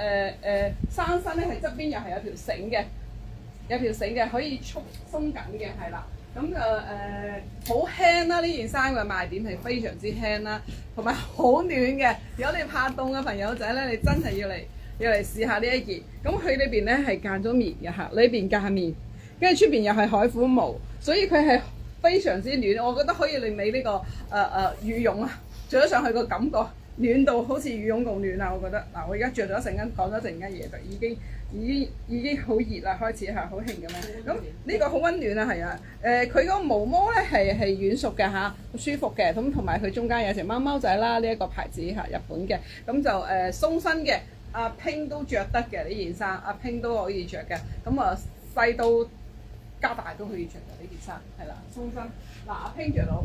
衫身咧係側邊又係有條繩嘅，可以鬆緊嘅，係啦。咁就好輕啦！呢件衫嘅賣點係非常之輕啦，同埋好暖嘅。如果你怕凍嘅朋友仔咧，你真係要嚟試下呢一件。咁佢裏邊咧係間咗棉嘅嚇，裏邊間棉，跟住出邊又係海虎毛，所以佢係非常之暖。我覺得可以令你呢個羽絨啊，着咗上去個感覺暖到好似羽絨咁暖啊！我覺得嗱，我而家着咗一陣間，講咗一陣間嘢就已經好熱啦，開始係好興咁樣。咁呢個好溫暖啊，係啊。佢個毛毛咧係軟熟嘅嚇，好舒服嘅。咁同埋佢中間有隻貓貓仔啦，呢一個牌子嚇，日本嘅。咁就鬆身嘅，阿拼都着得嘅呢件衫，阿拼都可以着嘅。咁啊細到加大都可以着嘅呢件衫，係啦，鬆身。嗱，阿拼着到，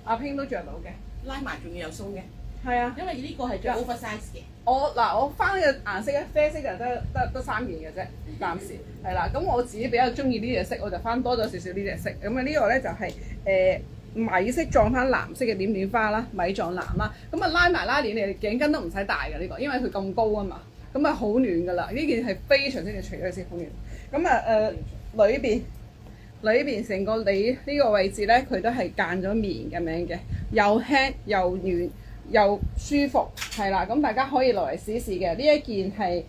阿拼都着到嘅，拉埋仲要有鬆嘅。係啊，因為呢個係最 oversize 嘅。我翻嘅顏色咧，啡色就得3件嘅啫，暫時係啦。咁我自己比較中意呢隻色，我就翻多咗少少呢隻色。咁啊呢個咧就係米色撞翻藍色嘅點點花啦，米撞藍啦。咁啊拉埋拉鏈，你頸巾都唔使戴嘅呢個，因為佢咁高啊嘛。咁啊好暖㗎啦，呢件係非常之嘅，除咗先好暖。咁啊裏邊成個你呢個位置咧，佢都係間咗棉咁樣嘅，又輕又暖。又舒服，係啦，咁大家可以落嚟試試嘅。呢一件係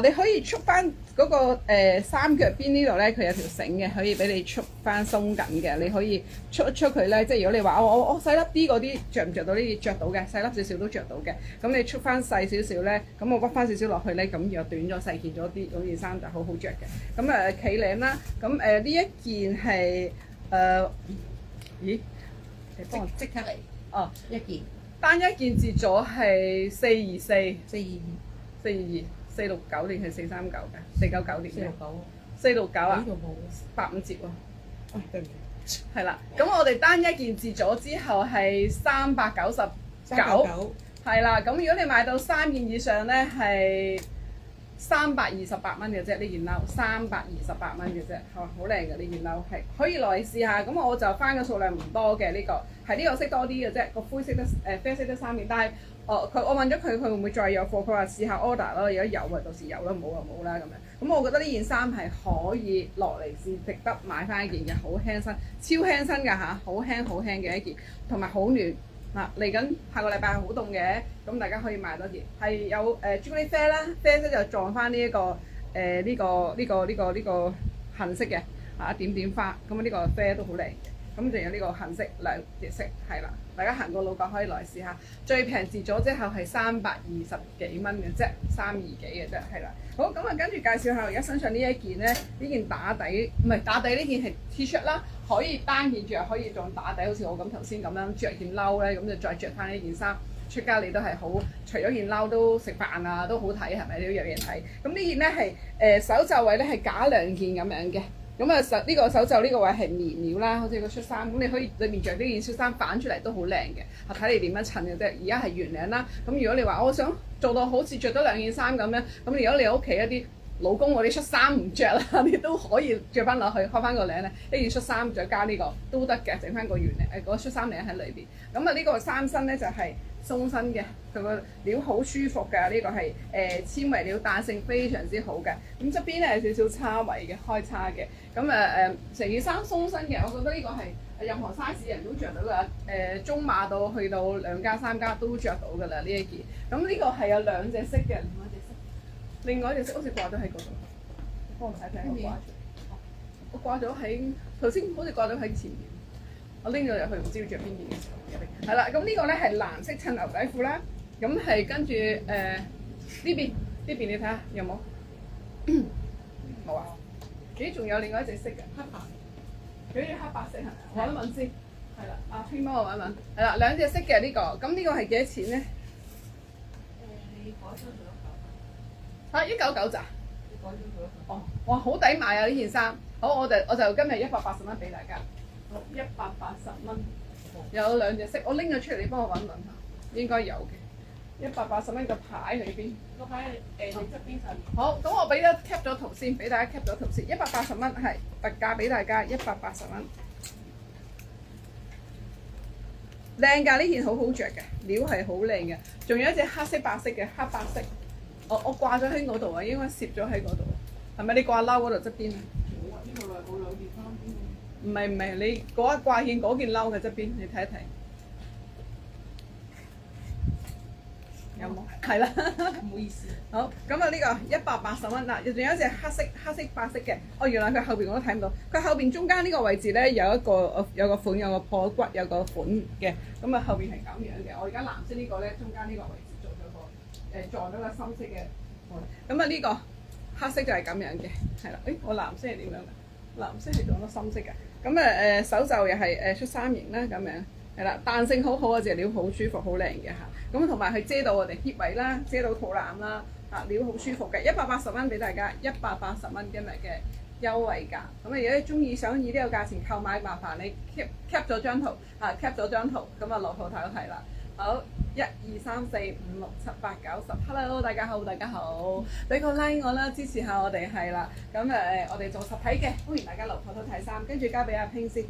你可以束翻嗰個三腳邊呢度咧，佢有條繩嘅，可以俾你束翻鬆緊嘅。你可以束一束佢咧，即係如果你話我細粒啲嗰啲着唔着到呢啲？着到嘅，細粒少少都着到嘅。咁你束翻細少少咧，咁我屈翻少少落去咧，咁又短咗細件咗啲，嗰件衫就好好着嘅。咁企領啦，咁呢一件係咦？幫我即刻嚟。一件單一件折咗係424、 422、 422、469定係439嘅？499年469、469啊？呢度冇85折喎。對唔住。係啦，咁我哋單一件折咗之後係399，係啦。咁如果你買到3件以上咧，係328蚊嘅啫。呢件褸328蚊嘅啫，好靚嘅呢件褸，係可以落嚟試下。咁我就翻嘅數量唔多嘅，呢個係呢個色多啲嘅啫，個灰色得啡色得3件。但係我問咗佢會唔會再有貨？佢話試下 order 咯，如果有咪到時有啦，冇就冇啦咁樣。咁我覺得呢件衫係可以落嚟試，值得買翻一件嘅，好輕身，超輕身㗎嚇，好輕嘅一件，同埋好暖。嗱，嚟緊下個禮拜係好凍嘅，咁大家可以買多件，係有朱古力啡啦，啡色就撞翻呢一個呢個杏色嘅一點點花，咁呢個啡都好靚嘅，咁仲有呢個杏色兩隻色，係啦，大家行過路過可以來試下，最平折咗之後係320幾蚊嘅啫，320幾嘅啫，係啦。好，咁啊跟住介紹下我而家身上呢一件咧，呢件打底唔係打底，呢件係 T-shirt 啦，可以單件着，可以仲打底，好似我咁頭先咁樣着件褸咧，咁就再着翻呢件衫出街，你都係好，除咗件褸都食飯啊都好睇，係咪都有嘢睇？咁呢件咧係手袖位咧係假兩件咁樣嘅，咁啊呢個手袖呢個位係棉料啦，好似個恤衫咁，你可以裏面着呢件恤衫反出嚟都好靚嘅，睇你點樣襯嘅啫。而家係圓領啦，咁如果你話我想做到好似着多兩件衫咁樣，咁如果你屋企一啲老公嗰啲恤衫唔着啦，你都可以着翻落去，開翻個領咧，呢件恤衫再加呢個都得嘅，整翻個圓領個恤衫領喺裏邊。咁啊呢個衫身咧就係鬆身嘅，佢個料好舒服㗎，呢個係纖維料，彈性非常之好嘅。咁側邊咧有少少叉位嘅，開叉嘅。咁成件衫鬆身嘅，我覺得呢個係任何 size 人都着到㗎。中碼到去到2加3加都着到㗎啦呢一件。咁呢個係有2隻色嘅，另外一隻色好似掛咗喺嗰度，幫我睇睇我掛咗喺頭先，好似掛咗喺前面。我拎咗入去，唔知要着邊件嘅時候。係啦，咁呢個咧係藍色襯牛仔褲啦。咁係跟住呢邊你睇下有冇？冇啊！咦，仲有另外一隻色嘅黑白，好似黑白色係咪？揾一揾先。係啦，阿拼幫我揾一揾。係啦，2隻色嘅呢個，咁呢個係幾多錢咧？你改咗做199咋？你改咗做哦，哇，好抵買啊呢件衫！好，我就今日180蚊俾大家。180蚊，有2隻色，我拎咗出嚟，你幫我揾揾下，應該有嘅。180蚊個牌裏邊，個牌你側邊上面。好，咁我俾咗 cap 咗圖先，俾大家 cap 咗圖先。180蚊係特價俾大家，180蚊。靚㗎，呢件好好着嘅，料係好靚嘅，仲有一隻黑色白色嘅黑白色，我掛咗喺嗰度啊，應該攝咗喺嗰度，係咪你掛褸嗰度側邊啊？冇啊，呢度冇2件衫邊。唔係，你掛件嗰件褸嘅側邊，你睇一睇，有冇？係啦，唔好意思。好，咁啊呢個180蚊嗱，仲有一隻黑色白色嘅，原來佢後邊我都睇唔到，佢後邊中間呢個位置咧有個款，有個破骨，有個款嘅，咁啊後邊係咁樣嘅。我而家藍色呢個咧，中間呢個位置做咗個撞咗個深色嘅，咁啊呢個黑色就係咁樣嘅，係啦。我藍色係點樣嘅？藍色係撞咗深色嘅。咁手袖又係恤衫型啦，咁樣係啦，彈性好好啊，隻料好舒服，好靚嘅嚇。咁同埋佢遮到我哋 hip 位啦，遮到肚腩啦，料好舒服嘅，180蚊俾大家，180蚊今日嘅優惠價。咁如果你中意想以呢個價錢購買，麻煩你 cap 咗張圖，cap 咗張圖，咁啊落鋪睇一睇啦。好，1、2、3、4、5、6、7、8、9、10 ，Hello， 大家好，俾個 like 我啦，支持下我哋係啦。咁我哋做實體嘅，歡迎大家落鋪睇睇衫，跟住交俾阿拼先。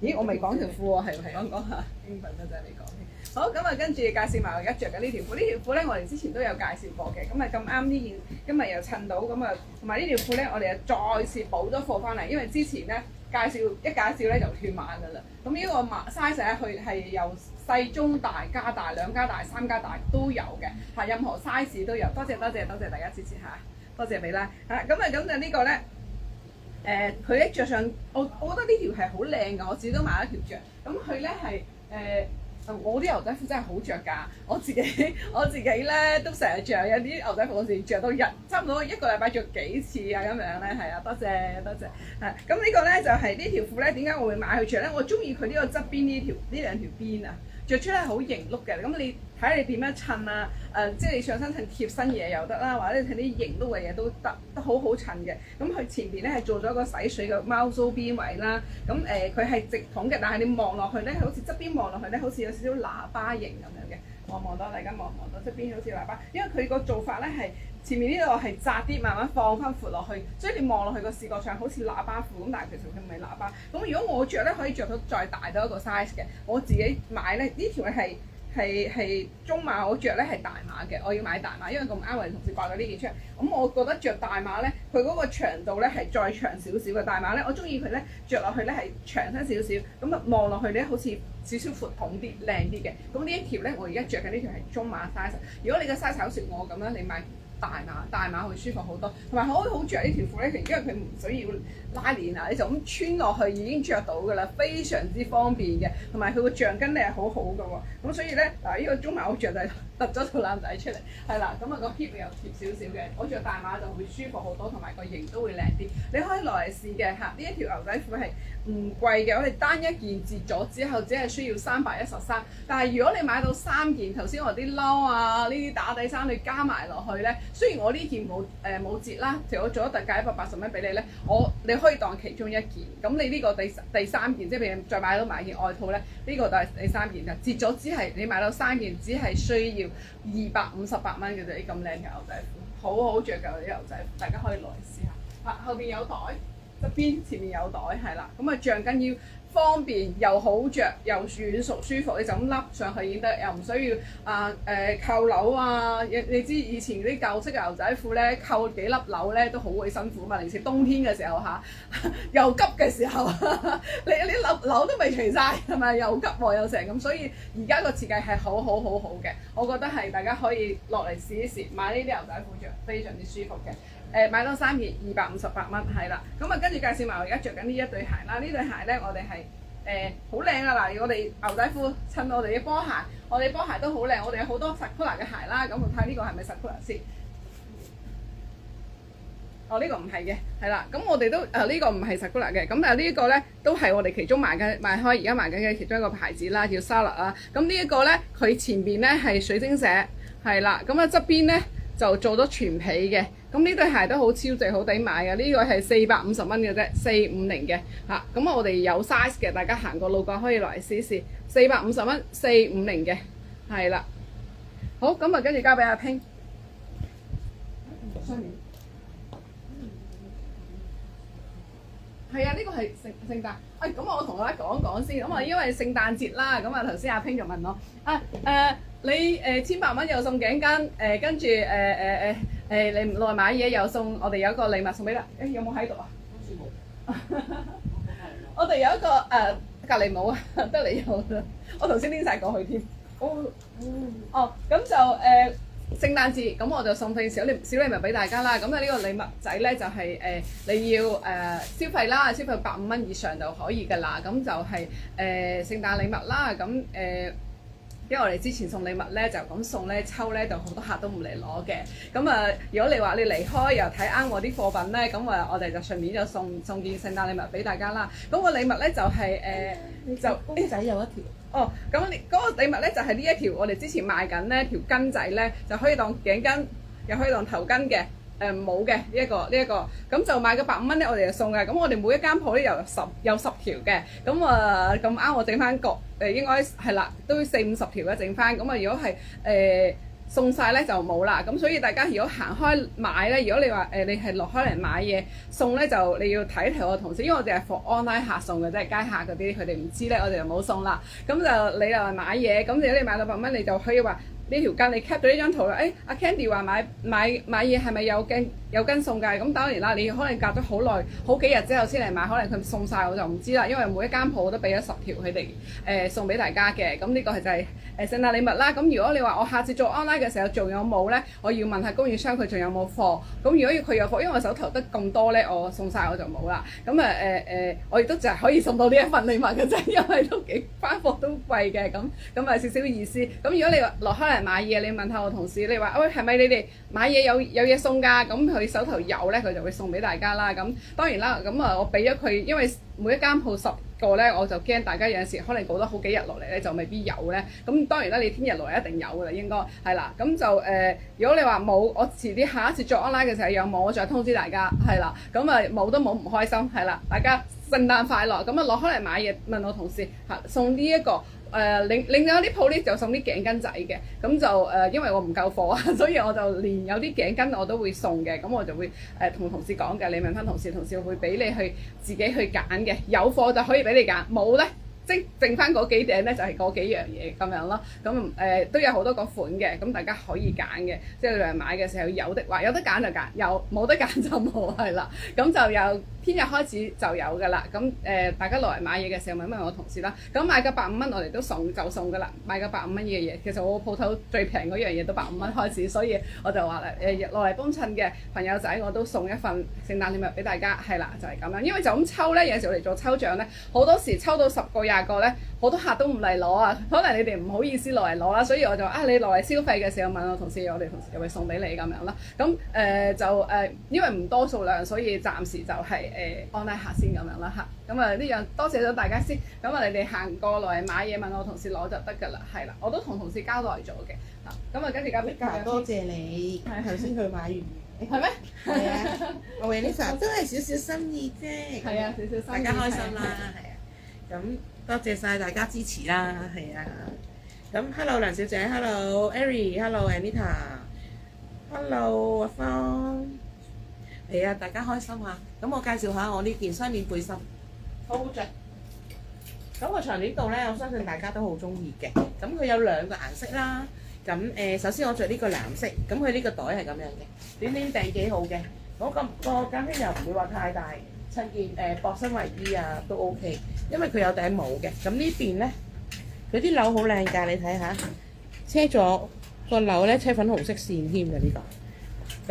咦，我未講條褲喎，係講下興奮得滯，未講。好，咁跟住介紹埋我而家着嘅呢條褲。呢條褲咧，我哋之前都有介紹過嘅，咁咁啱呢件今日又襯到，同埋呢條褲咧，我哋又再次補咗貨翻嚟，因為之前咧介紹咧就斷碼㗎啦。咁呢個 size 咧，佢係由細中大加大2加大3加大都有嘅，任何 size 都有。多謝大家支持下，多謝你啦。咁就呢個咧，佢一着上，我覺得呢條係好靚㗎，我自己都買一條着。咁佢咧係我啲牛仔褲真係好着㗎，我自己咧都成日着，有啲牛仔褲我時着到差唔多1個禮拜着幾次啊咁樣咧，係啊，多謝。咁呢個咧就係呢條褲咧，點解我會買佢着咧？我中意佢呢個側邊呢兩條邊啊，着出嚟好型碌嘅。咁你睇你點樣襯啊？即係你上身襯貼身嘢又得啦，或者襯啲型碌嘅嘢都得，都好好襯嘅。咁佢前邊咧係做咗個洗水嘅貓鬚邊位啦。咁佢係直筒嘅，但係你望落去咧，好似側邊望落去咧，好似有少少喇叭型咁樣嘅。望到大家望到側邊好似喇叭，因為佢個做法咧係前面呢度係窄啲，慢慢放翻闊落去，所以你望落去個視覺上好似喇叭褲咁，但係其實佢唔係喇叭。咁如果我着咧，可以着到再大多一個 size 嘅。我自己買咧呢條係中碼，我着咧係大碼嘅，我要買大碼，因為咁啱我哋同事掛咗呢件出嚟。咁我覺得着大碼咧，佢嗰個長度咧係再長少少嘅。大碼咧，我中意佢咧着落去咧係長身少少，咁啊望落去咧好似少少闊筒啲、靚啲嘅。咁呢一條咧，我而家着嘅呢條係中碼 size。如果你嘅 size 好似我咁樣，你買大碼會舒服好多，同埋好着呢條褲咧，因為佢唔需要拉鏈啊，你就咁穿落去已經着到㗎啦，非常之方便嘅，同埋佢個橡筋咧係好好㗎喎。咁所以咧呢個中碼我着就係突咗條攬仔出嚟，係啦，咁個 hip 又貼少少嘅，我着大碼就會舒服好多，同埋個型都會靚啲。你可以落嚟試嘅嚇，呢一條牛仔褲係唔貴嘅，我哋單一件折咗之後只係需要313，但係如果你買到3件，頭先我啲褸啊呢啲打底衫你加埋落去咧，雖然我呢件冇折啦，其實我做咗特價180蚊俾你咧，你可以當其中一件。咁你呢個第三件，即係譬如再買件外套咧，呢個就係第三件嘅，折咗只係你買到3件，只係需要258蚊嘅啫。啲咁靚嘅牛仔褲，好好着㗎啲牛仔褲，大家可以落嚟試下。後邊有袋，側邊前面有袋，係啦。咁啊橡筋要方便又好着又軟熟舒服，你就咁笠上去已經得，又唔需要扣紐啊！你知以前啲舊式嘅牛仔褲咧，扣幾粒紐咧都好鬼辛苦嘛，尤其是冬天嘅時候嚇，又急嘅時候，你啲紐都未除晒，係咪又急喎又成咁？所以而家個設計係好嘅，我覺得係大家可以落嚟試一試，買呢啲牛仔褲着，非常之舒服嘅。買多3件258蚊，係啦。咁啊，跟住介紹埋我而家着緊呢一對鞋啦。呢對鞋咧，我哋係好靚啊！嗱，我哋牛仔褲襯我哋嘅波鞋，我哋波鞋都好靚。我哋有好多 Sakura 嘅鞋啦。咁我睇呢個係咪 Sakura 先？呢個唔係嘅，係啦。咁我哋都呢個唔係 Sakura 嘅。咁呢一個咧都係我哋其中賣開而家賣緊嘅其中一個牌子啦，叫 Sara 啦。咁呢一個咧，佢前邊咧係水晶石，係啦。咁側邊咧就做咗全皮嘅。咁呢對鞋都好超值，好抵買嘅。呢個係450蚊嘅啫，450嘅嚇。咁我哋有 size 嘅，大家行過路過可以落嚟試試。450蚊，450嘅，係啦。好，咁啊跟住交俾阿拼。雙面。係啊，呢個係聖誕。咁我同大家講講先。咁啊，因為聖誕節啦，咁啊頭先阿拼就問我你1100蚊又送頸巾，跟住你落嚟買嘢又送，我哋有一個禮物送俾你。有冇喺度啊？好似冇。我哋有一個隔離冇啊，得你有啦。我頭先拎晒過去添。咁就聖誕節，咁我就送份小禮物俾大家啦。咁啊呢個禮物仔咧就係你要消費啦，消費150蚊以上就可以㗎啦。咁就係聖誕禮物啦。咁因為我哋之前送禮物咧就咁送咧抽咧就好多客都唔嚟攞嘅。咁如果你話你離開又睇啱我啲貨品咧，咁我哋就順便就送件聖誕禮物俾大家啦。咁個禮物咧就係就公仔有一條。咁嗰個禮物咧就係呢一條我哋之前賣緊咧條巾仔咧，就可以當頸巾，又可以當頭巾嘅。冇嘅呢一個，咁就買個150蚊咧，我哋就送嘅。咁我哋每一間鋪咧有10條嘅。咁咁啱我整翻個應該係啦，都40-50條嘅整翻。咁如果係送晒咧就冇啦。咁所以大家如果行開買咧，如果你話你係落開嚟買嘢送咧，就你要睇一睇我同事，因為我哋係 for online 客送嘅，即係街客嗰啲，佢哋唔知咧，我哋就冇送啦。咁就你又話買嘢，咁如果你買到100蚊，你就可以話。呢條巾你 cap 咗呢張圖啦，阿 Candy 話買嘢係咪有巾送㗎？咁當然啦，你可能隔咗好耐，好幾日之後先嚟買，可能佢送晒我就唔知啦。因為每一間鋪我都俾咗10條佢哋送俾大家嘅。咁呢個係就係聖誕禮物啦。咁如果你話我下次做 online 嘅時候仲有冇咧？我要問下供應商佢仲有冇貨。咁如果要佢有貨，因為我手頭得咁多咧，我送晒我就冇啦。咁我亦都就係可以送到呢一份禮物嘅啫，因為都幾翻貨都貴嘅。咁少少意思。咁如果你話落開嚟買嘢，你問下我同事，你話喂係咪你哋買嘢有嘢送㗎？咁佢手頭有咧，佢就會送俾大家啦。咁當然啦，咁我俾咗佢，因為每一間鋪10個咧，我就驚大家有陣時可能過得好幾日落嚟咧，就未必有咧。咁當然啦，你聽日落嚟一定有㗎啦，應該係啦。咁就如果你話冇，我遲啲下一次做 online 嘅時候有冇，我再通知大家係啦。咁冇都冇唔開心係啦。大家聖誕快樂！咁落開嚟買嘢，問我同事送呢一個。另外有啲鋪咧就送啲頸巾仔嘅，咁就因為我唔夠貨啊，所以我就連有啲頸巾我都會送嘅，咁我就會同同事講嘅，你問翻同事會俾你去自己去揀嘅，有貨就可以俾你揀，冇咧。即剩翻嗰幾頂咧，就係嗰幾樣嘢咁樣咯。咁都有好多個款嘅，咁大家可以揀嘅。即係你嚟買嘅時候有得話有得揀就揀，有冇得揀就冇係啦。咁就由聽日開始就有㗎啦。咁大家落嚟買嘢嘅時候問問我同事啦。咁買個150蚊我哋都送㗎啦。買個150蚊嘅嘢，其實我鋪頭最平嗰樣嘢都150蚊開始，所以我就話啦落嚟幫襯嘅朋友仔我都送一份聖誕禮物俾大家，係啦就係咁樣。因為就咁抽咧，有時我哋做抽獎咧，好多時抽到10個20個咧，好多客都唔嚟攞啊，可能你哋唔好意思落嚟攞啦，所以我就話你落嚟消費嘅時候問我同事，我哋同事就會送俾你咁樣啦。咁因為唔多數量，所以暫時就係 online 下先咁樣啦嚇。咁啊呢樣多謝咗大家先。咁啊你哋行過來買嘢問我同事攞就得㗎啦，係啦，我都同同事交代咗嘅嚇。咁啊跟住交俾多謝你，頭先佢買完嘅。係咩？係啊，我為呢份都係少少心意啫。係啊，少少心意大家開心啦，係啊。咁多謝晒大家支持啦，係啊。咁 Hello 梁小姐，Hello Ari，Hello Anita，Hello 阿芳。係啊，大家開心啊！咁我介紹下我呢件雙面背心，好好着。咁個長短度咧，我相信大家都好中意嘅。咁佢有2個顏色啦。咁首先我着呢個藍色，咁佢呢個袋係咁樣嘅，短短地幾好嘅。嗰個間隙又唔會話太大，襯件薄身衞衣啊都 OK。因為佢有頂帽嘅。咁呢邊咧，佢啲紐好靚㗎，你睇下，車咗個紐咧，車粉紅色線添嘅呢個。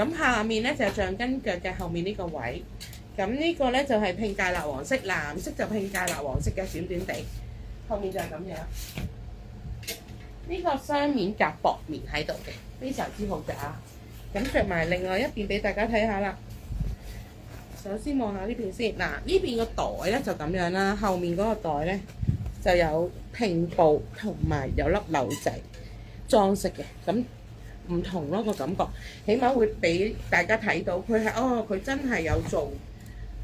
咁下面咧就係橡筋腳嘅後面呢個位，咁呢個咧就係拼芥辣黃色，藍色就拼芥辣黃色嘅短短地，後面就係咁樣。呢個雙面夾薄棉喺度嘅，非常之好着啊！咁着埋另外一邊俾大家睇下啦。首先望下呢邊先，嗱呢邊個袋咧就咁樣啦，後面嗰個袋咧就有拼布同埋有粒紐仔裝飾嘅，咁。唔同咯個感覺，起碼會俾大家睇到佢係佢真係有做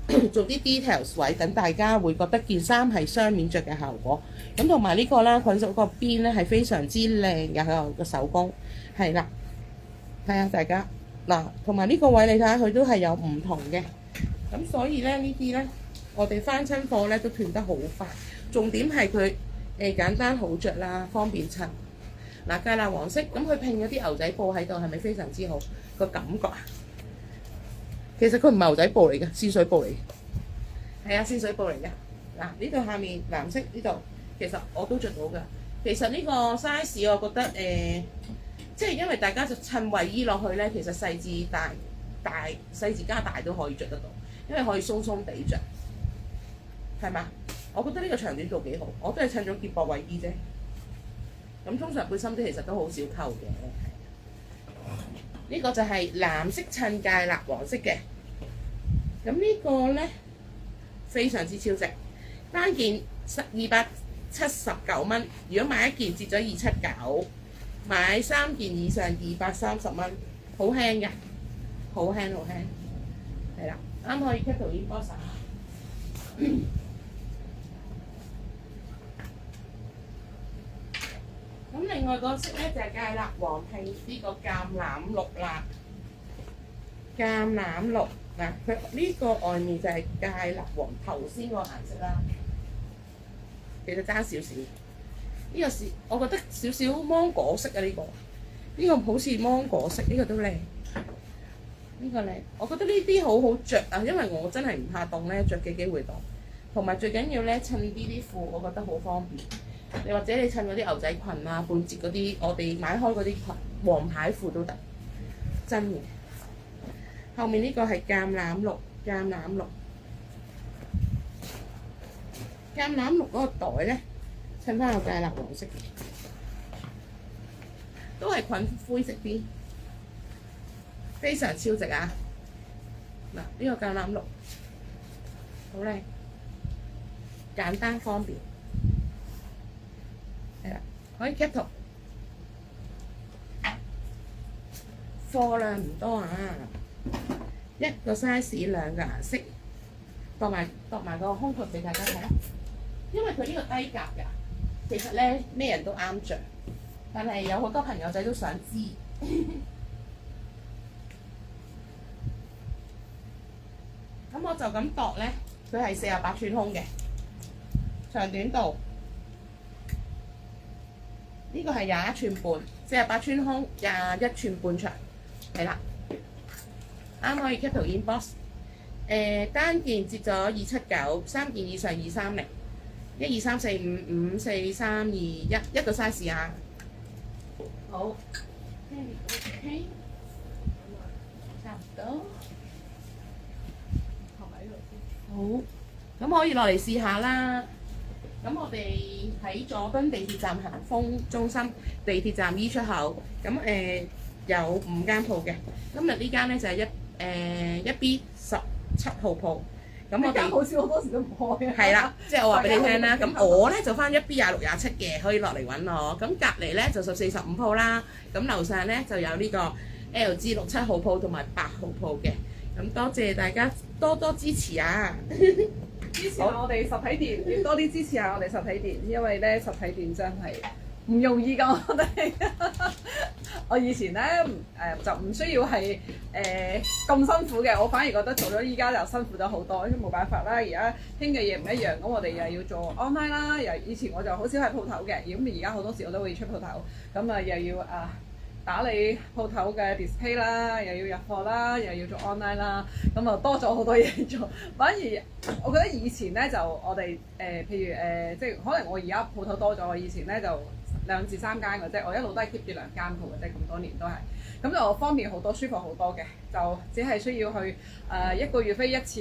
啲 details 位，等大家會覺得件衫係雙面着嘅效果。咁同埋呢個啦，裙手個邊咧係非常之靚嘅個手工，係啦，睇下大家嗱，同埋呢個位你睇下佢都係有唔同嘅，咁所以咧呢啲咧我哋翻親貨咧都斷得好快，重點係佢簡單好着啦，方便襯。嗱，芥辣黃色，咁佢拼咗啲牛仔布喺度，係咪非常之好個感覺啊？其實佢唔係牛仔布嚟嘅，線水布嚟嘅。係啊，線水布嚟嘅。嗱，呢度下面藍色呢度，其實我都着到㗎。其實呢個 size 我覺得即係因為大家就襯衞衣落去咧，其實細至大細至加大都可以着得到，因為可以鬆鬆地着，係嘛？我覺得呢個長短度幾好，我都係襯咗件薄衞衣啫。咁通常背心啲其實都好少扣嘅，呢個就係藍色襯芥辣黃色嘅。咁呢個咧非常之超值，單件279蚊，如果買一件折咗279，買3件以上230蚊，好輕嘅，好輕，係啦，啱可以 cut 到 inbox。咁另外個色咧就係芥辣黃拼呢個橄欖綠啦，橄欖綠嗱，佢呢個外面就係芥辣黃頭先個顏色啦，其實爭少少。呢個是我覺得少少芒果色啊，呢個好似芒果色，呢個都靚，呢個靚。我覺得呢啲好好着啊，因為我真係唔怕凍咧，着嘅機會多，同埋最緊要咧襯呢啲褲，我覺得好方便。你或者你襯嗰啲牛仔裙啊、半截嗰啲，我哋買開嗰啲裙黃牌褲都得，真嘅。後面呢個係橄欖綠嗰個袋咧，襯翻個芥辣黃色嘅，都係裙灰色啲，非常超值啊！嗱，呢個橄欖綠好靚，簡單方便。係啦，可以 cap 圖，貨量唔多啊，一個 size 2個顏色，度埋個胸闊俾大家睇啦。因為佢呢個低格㗎，其實咧咩人都啱着，但係有好多朋友仔都想知。咁我就咁度咧，佢係48寸胸嘅，長短度。呢個係21寸半，48寸胸，21寸半長，係啦，啱可以 cut 圖 inbox。單件折咗279，3件以上230，1、2、3、4、5、5、4、3、2、1，一個 size 啊。好，OK， 差唔多。好，咁可以落嚟試下啦。咁我哋喺佐敦地鐵站行豐中心地鐵站 E 出口，咁有5間鋪嘅。今日呢間咧就係1B17號鋪，咁咁我哋好少好多時都唔開啊。係啦，即係我話俾你聽啦。大家咁我咧就翻咗 B26、27嘅，可以落嚟揾我。咁隔離咧就14、15鋪啦。咁樓上咧就有呢個 LG 6、7號鋪同埋8號鋪嘅。咁多謝大家多多支持啊！支持下我哋實體店，要多啲支持下我哋實體店，因為咧實體店真係唔容易㗎，我哋。我以前咧就唔需要係咁辛苦嘅，我反而覺得做咗依家就辛苦咗好多，因為冇辦法啦。而家興嘅嘢唔一樣，咁我哋又要做 online 啦，又以前我就好少喺鋪頭嘅，咁而家好多時我都會出鋪頭，咁啊又要打理鋪頭嘅 display 啦，又要入貨啦，又要做 online 啦，咁啊多咗好多嘢做。反而我覺得以前咧就我哋譬如即係可能我而家鋪頭多咗，我以前咧就2至3間嘅啫，我一路都係 keep 住2間鋪嘅啫，咁多年都係，咁就方便好多，舒服好多嘅，就只係需要去1個月飛1次，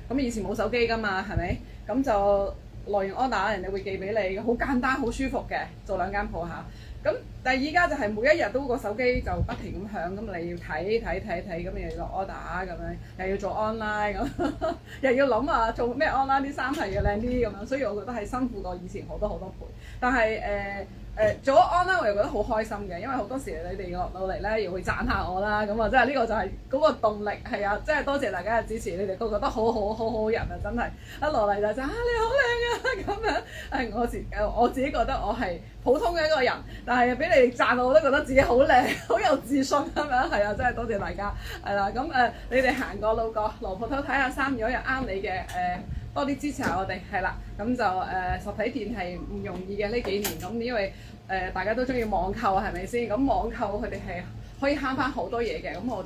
咁以前冇手機㗎嘛，係咪？咁就來完 order 人哋會寄俾你，好簡單好舒服嘅，做2間鋪下。咁但係依家就係每一日都個手機就不停咁響，咁你要睇，咁又要落 order 咁樣，又要做 online 咁，又要諗做咩 online 啲衫係要靚啲咁樣，所以我覺得係辛苦過以前好多倍。但係做咗 online 我又覺得好開心嘅，因為好多時你哋落到嚟咧，又會讚下我啦，咁啊，即係呢個就係嗰個動力係啊，即係多謝大家嘅支持，你哋都覺得好人啊，真係一落嚟就讚你好靚啊咁樣，我自己覺得我係普通嘅一個人，但係俾你哋讚我都覺得自己好靚，好有自信咁樣，係啊，真係多謝大家，係啦，咁你哋行過路過羅鋪頭睇下衫，如果有啱你嘅多啲支持下我哋，係啦，咁就實體店係唔容易嘅呢幾年，咁因為大家都中意網購係咪先？咁網購佢哋係可以慳翻好多嘢嘅，咁我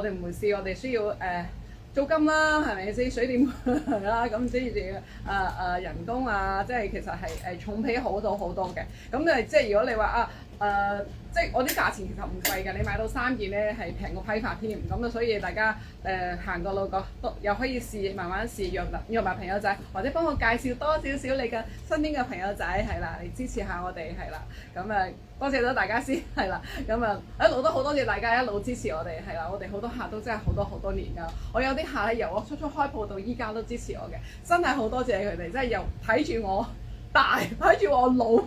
哋唔會試，我哋需要租金啦，係咪先？水電啦，咁即係人工啊，即係其實係重比好多嘅。咁即係如果你話即係我啲價錢其實唔貴嘅，你買到3件咧係平過批發添。咁所以大家行過路過都又可以試，慢慢試約埋朋友仔，或者幫我介紹多少少你嘅身邊嘅朋友仔係啦，嚟支持下我哋係啦。咁多謝咗大家先係啦。咁一路都好多謝大家一路支持我哋係啦。我哋好多客都真係好多年㗎。我有啲客由我初開鋪到依家都支持我嘅，真係好多謝佢哋，真係又睇住我大，睇住我老，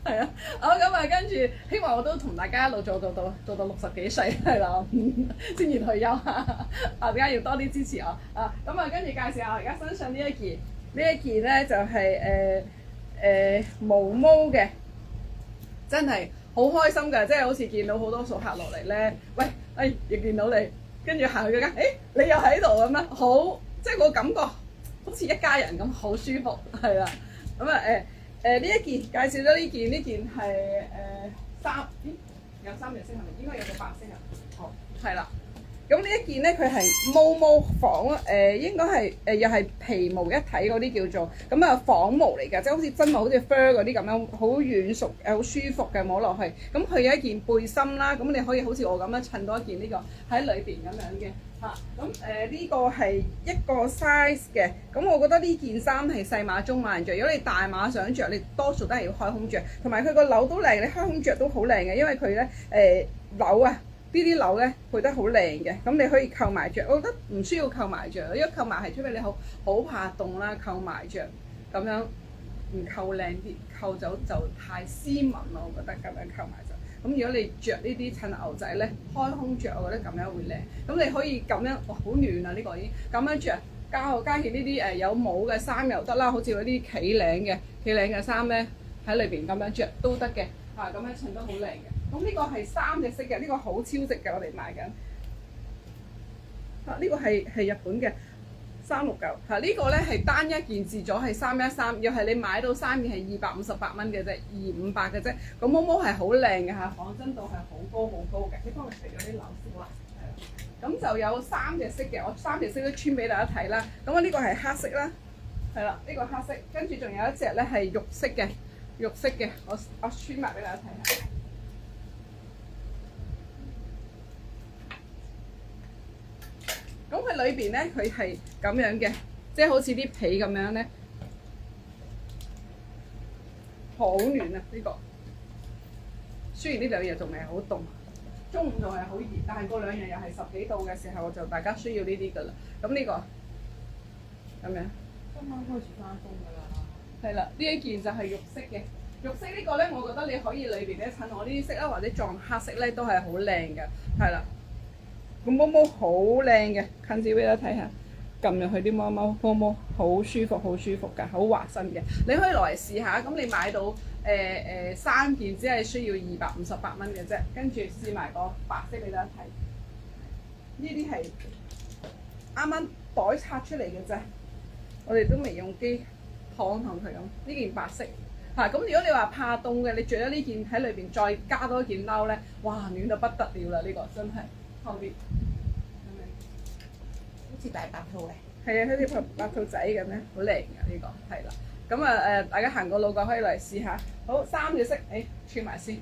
係啊，好咁跟住希望我都同大家一路做到60幾歲係啦，先至退休大家要多啲支持我咁跟住介紹下我而家身上呢一件咧就係毛毛嘅，真係好開心㗎，即係好似見到好多熟客落嚟咧，喂，亦見到你，跟住行去嗰間，你又喺度咁樣，好即係個感覺好似一家人咁，好舒服係啦。咁呢一件介紹咗呢件係有3隻色係咪？應該有個白色啊。好，係啦。咁呢一件咧，佢係毛紡應該係又係皮毛一體嗰啲叫做咁紡毛嚟㗎，即係好似真毛好似 fur 嗰啲咁樣，好軟熟好舒服嘅摸落去。咁佢有一件背心啦，咁你可以好似我咁樣襯多一件呢個喺裏邊咁樣嘅。咁呢個係一個 size 嘅，咁我覺得呢件衫係細碼中碼人着，如果你大碼想着，你多數都係要開胸着，同埋佢個紐都靚，你開胸着都好靚嘅，因為佢咧紐呢啲紐咧配得好靚嘅，咁你可以扣埋着，我覺得唔需要扣埋着，因為扣埋係出俾你好怕凍啦，扣埋着咁樣唔扣靚啲，扣就太斯文咯，我覺得咁樣扣埋就。咁如果你着呢啲襯牛仔咧，開胸着，我覺得咁樣會靚。咁你可以咁樣，哇，好暖啊！呢個已經咁樣着，加件呢啲有帽嘅衫又得啦，好似嗰啲企領嘅衫咧，喺裏邊咁樣着都得嘅。咁樣襯得好靚嘅。咁呢個係3隻色嘅，呢個好超值嘅，我哋賣緊。呢個係日本嘅369。呢個咧係單一件字咗係313，要係你買到3件係258蚊嘅啫，258嘅啫。咁毛係好靚嘅嚇，仿真度係好高嘅。你幫我除咗啲紐先啦。咁就有3隻色嘅，我3隻色都穿俾大家睇啦。咁我呢個係黑色啦，係啦，呢個黑色，跟住仲有一隻咧係肉色嘅，我穿埋俾大家睇下。咁佢裏邊咧，佢係咁樣嘅，即係好似啲皮咁樣咧，好暖啊！呢個雖然呢2日仲未好凍，中午仲係好熱，但係嗰2日又係10幾度嘅時候，就大家需要呢啲噶啦。咁呢個咁樣。今晚開始翻工㗎啦。係啦，呢一件就係肉色嘅。肉色呢個咧，我覺得你可以裏邊咧襯我呢啲色啦，或者撞黑色咧都係好靚嘅。係啦，個毛毛好靚嘅，近啲俾大家睇下。撳入去啲毛毛好舒服，好舒服㗎，好滑身嘅。你可以落嚟試下，咁你買到3件只係需要258蚊嘅啫。跟住試埋個白色俾大家睇，呢啲係啱啱袋拆出嚟嘅啫，我哋都未用機燙佢咁。呢件白色嚇，咁如果你話怕凍嘅，你着咗呢件喺裏邊再加多一件褸咧，哇暖到不得了啦！呢個真係後邊。好似大白兔嘅。係啊，好似白兔仔咁咧，好靚㗎呢個，係啦。咁大家行過路過可以嚟試下。好，3隻色，穿埋先，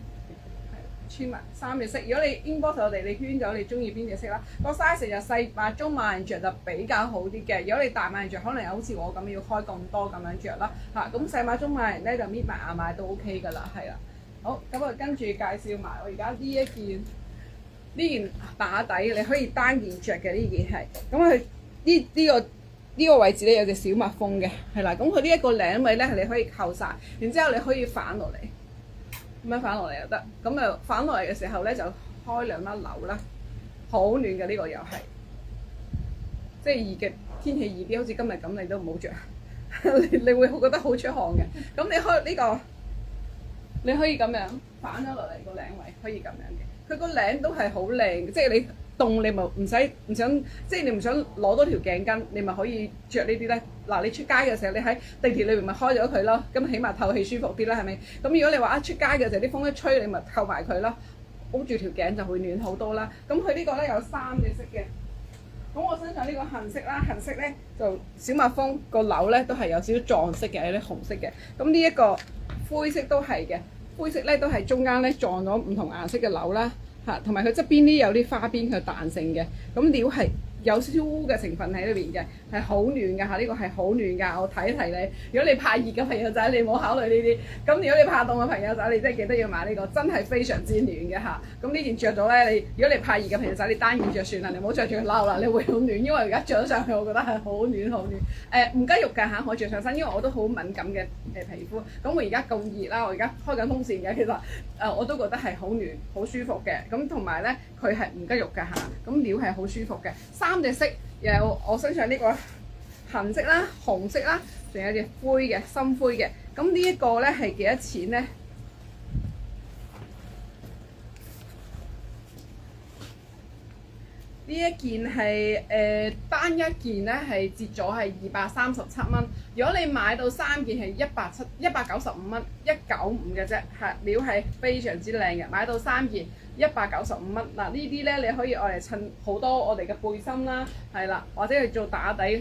穿埋3隻色。如果你 inbox 我哋，你圈咗你中意邊隻色啦。個 size 就細碼中碼人着就比較好啲嘅。如果你大碼人着，可能好似我咁要開咁多咁樣着啦。咁細碼中碼人咧就搣埋亞碼都 OK 㗎啦，係啦。好，咁跟住介紹埋我而家呢件打底，你可以單件着嘅呢件係。咁佢呢個位置咧有隻小蜜蜂嘅，係啦。咁佢呢一個領位咧係你可以扣晒，然之後你可以反落嚟，咁樣反落嚟又得。咁反落嚟嘅時候咧就開2粒鈕啦，好暖嘅呢個又係，即係熱嘅天氣熱啲，好似今日咁你都唔好着，你會覺得好出汗嘅。咁你開呢個，你可以咁樣反咗落嚟個領位，可以咁樣嘅。佢個領都係好靚，即係你凍你咪唔想，即係你唔想攞多條頸巾，你咪可以着呢啲咧。嗱，你出街嘅時候，你喺地鐵裏邊咪開咗佢咯，咁起碼透氣舒服啲啦，係咪？咁如果你話出街嘅時候啲風一吹，你咪扣埋佢咯，箍住條頸就會暖好多啦。咁佢呢個咧有3隻色嘅。咁我身上呢個杏色啦，杏色咧就小蜜蜂個紐咧都係有少少撞色嘅，有啲紅色嘅。咁呢一個灰色都係嘅。灰色咧都係中間咧撞咗唔同顏色嘅紐啦，同埋佢側邊啲有啲花邊佢彈性嘅，咁料係有少少烏嘅成分喺裏邊嘅，係好暖㗎嚇，呢個係好暖㗎，我提一提你。如果你怕熱嘅朋友仔，你冇考慮呢啲。咁如果你怕凍嘅朋友仔，你真係記得要買呢個，真係非常之暖嘅嚇。咁呢件着到咧，如果你怕熱嘅朋友仔，你單件着算啦，你唔好着住褸啦，你會好暖。因為而家着咗上去，我覺得係好暖好暖。唔雞肉㗎嚇，我着上身，因為我都好敏感嘅皮膚。咁我而家咁熱啦，我而家開緊風扇嘅，其實我都覺得係好暖好舒服嘅。咁同埋咧，佢係唔雞肉㗎嚇，咁料係好舒服嘅。3隻色，有我身上呢個杏色啦、紅色啦，仲有隻灰嘅深灰嘅。咁呢一個咧係幾多錢咧？呢一件係單一件咧係折咗係237蚊。如果你買到3件係195蚊，195嘅啫，係料係非常之靚嘅。買到3件195蚊。嗱，呢啲咧你可以愛嚟襯好多我哋嘅背心啦，係啦，或者係做打底，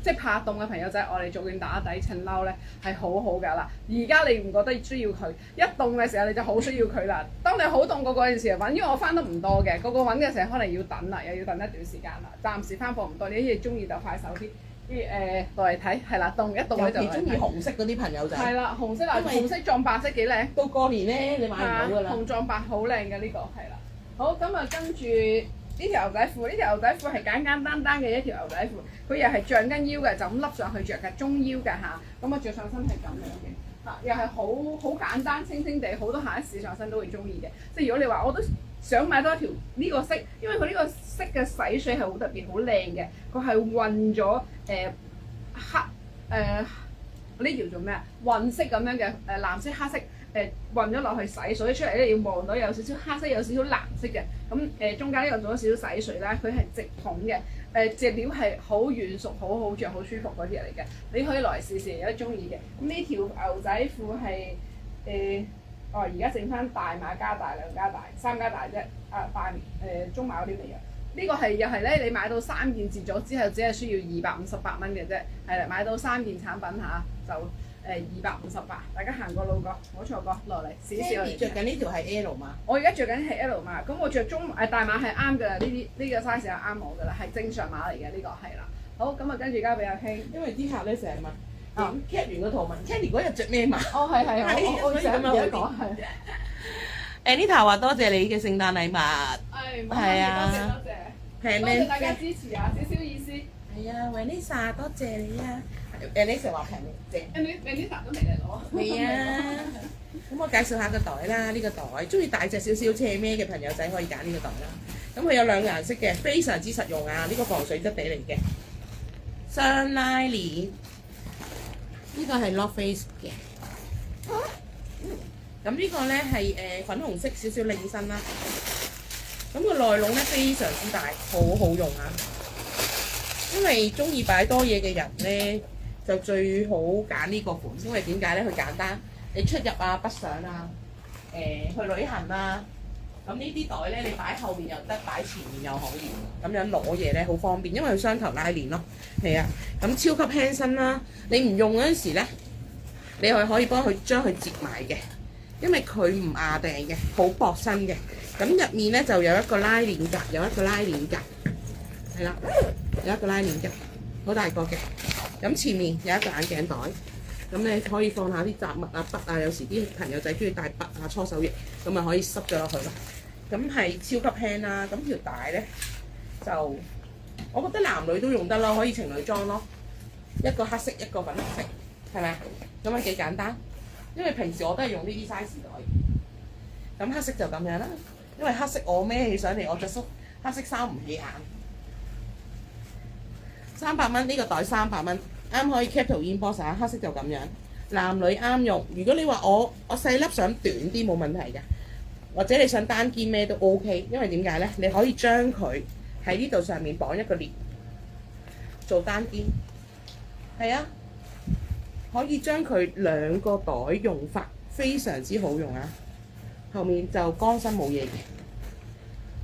即係怕凍嘅朋友仔愛嚟做件打底襯褸咧係好好㗎啦。而家你唔覺得需要佢，一凍嘅時候你就好需要佢啦。當你好凍嗰陣時揾，因為我翻得唔多嘅，個揾嘅時候可能要等啦，又要等一段時間啦。暫時翻貨唔多，你啲嘢中意就快手啲。啲落嚟睇係啦，凍一凍咧就尤其中意紅色嗰啲朋友仔。係啦，紅色啦，紅色撞白色幾靚。到過年咧，你買唔到㗎啦。紅撞白好靚嘅呢個係啦。好，咁跟住呢條牛仔褲，呢條牛仔褲係簡簡單單嘅一條牛仔褲，佢又係橡筋腰嘅，就咁笠上去着嘅，中腰嘅嚇。咁着上身係咁樣嘅，又係好簡單，清清地，好多下一試上身都會中意嘅。即係如果你話我都想買多一條呢個色，因為佢呢個色嘅洗水係好特別，好靚嘅，佢係混咗黑呢條做咩啊？混色咁樣嘅藍色黑色混咗落去洗水出嚟咧，要望到有少少黑色，有少少藍色嘅。咁中間呢個做咗少少洗水啦，佢係直筒嘅。隻料係好軟熟，好好着，好舒服嗰啲嚟嘅。你可以來試試，有啲中意嘅。咁呢條牛仔褲係而家剩翻大碼加大、2加大、3加大啫。中碼嗰啲未有。呢個又係咧，你買到3件折咗之後，只係需要258蚊嘅啫。係啦，買到3件產品嚇就258。大家行過路過，冇錯過落嚟試試我哋。着緊呢條係 L 碼。我而家着緊係 L 碼，咁我着大碼係啱㗎啦。呢個 size 係啱我㗎啦，係正常碼嚟嘅呢個係啦。好，咁跟住交俾阿興，因為啲客咧成日問點 cap 完個圖問 Candy 嗰日着咩碼？哦，係，我想咁樣講係。Anita 話多謝你嘅聖誕禮物。係啊，多謝。多謝大家支持啊，少少意思。係啊 ，Vanessa 多謝你啊！Vanessa 話平正。你啲茶都未嚟攞。係啊，咁我介紹下個袋啦。呢、個袋中意大隻少少斜孭嘅朋友仔可以揀呢個袋啦。咁佢有兩個顏色嘅，非常之實用啊！呢、個防水質地嚟嘅，雙拉鏈。呢個係 North Face 嘅。咁呢個咧係粉紅色少少領身啦。咁個內籠咧非常之大，好好用啊！因為中意擺多嘢嘅人咧，就最好揀呢個款，因為點解咧？佢簡單，你出入啊、北上啊、去旅行啊，咁呢啲袋咧，你擺後面又得，擺前面又可以，咁樣攞嘢咧好方便，因為佢雙頭拉鏈咯，係啊，咁超級輕身啦。你唔用嗰陣時咧，你係可以幫佢將佢折埋嘅，因為佢唔壓定嘅，好薄身嘅。咁入面咧就有一個拉鏈格，有一個拉鏈格，係啦，有一個拉鏈格，好大個嘅。咁前面有一個眼鏡袋，咁你可以放下啲雜物啊、筆啊，有時啲朋友仔中意帶筆啊、搓手液，咁咪可以塞咗落去咯。咁係超級輕啦。咁條帶咧就，我覺得男女都用得咯，可以情侶裝咯。一個黑色，一個粉紅色，係咪啊？咁啊幾簡單，因為平時我都係用呢啲 size 袋。咁黑色就咁樣啦，因為黑色我孭起上嚟，我着恤黑色衫唔起眼。300蚊呢個袋300蚊，啱可以 Capital Inbox 啊，黑色就咁樣，男女啱用。如果你話我細粒想短啲冇問題嘅，或者你想單肩孭都 OK，因為點解咧？你可以將佢喺呢度上面綁一個鏈做單肩，係啊，可以將佢兩個袋用法非常之好用啊！後面就乾身冇嘢嘅。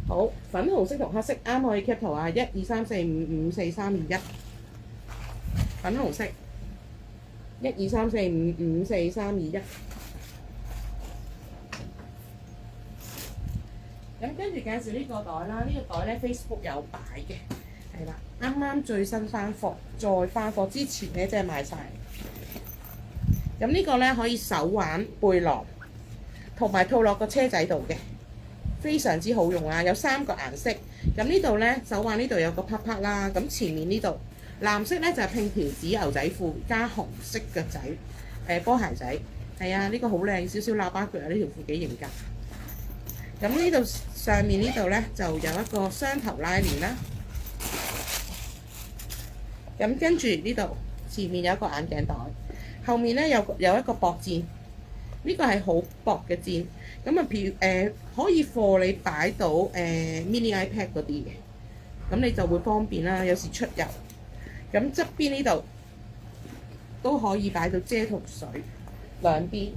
好，粉紅色同黑色啱可以 cap 圖啊！1、2、3、4、5、5、4、3、2、1。粉紅色，1、2、3、4、5、5、4、3、2、1。咁跟住介紹呢個袋啦，呢、個袋咧 Facebook 有擺嘅，係啦，啱啱最新翻貨，再翻貨之前咧即係賣晒。咁呢個咧可以手挽背囊，同埋套落個車仔度嘅。非常之好用啊！有3個顏色，咁呢度咧手腕呢度有個啪啪啦，咁前面呢度藍色咧就係拼條子牛仔褲加紅色嘅仔波鞋仔，係啊，呢個好靚，少少喇叭腳啊！呢條褲幾型格。咁呢度上面呢度咧就有一個雙頭拉鏈啦，咁跟住呢度前面有一個眼鏡袋，後面咧有一個薄墊，呢個係好薄嘅墊。咁啊可以貨你擺到mini iPad 嗰啲嘅，咁你就會方便啦。有時出入，咁側邊呢度都可以擺到遮同水兩邊。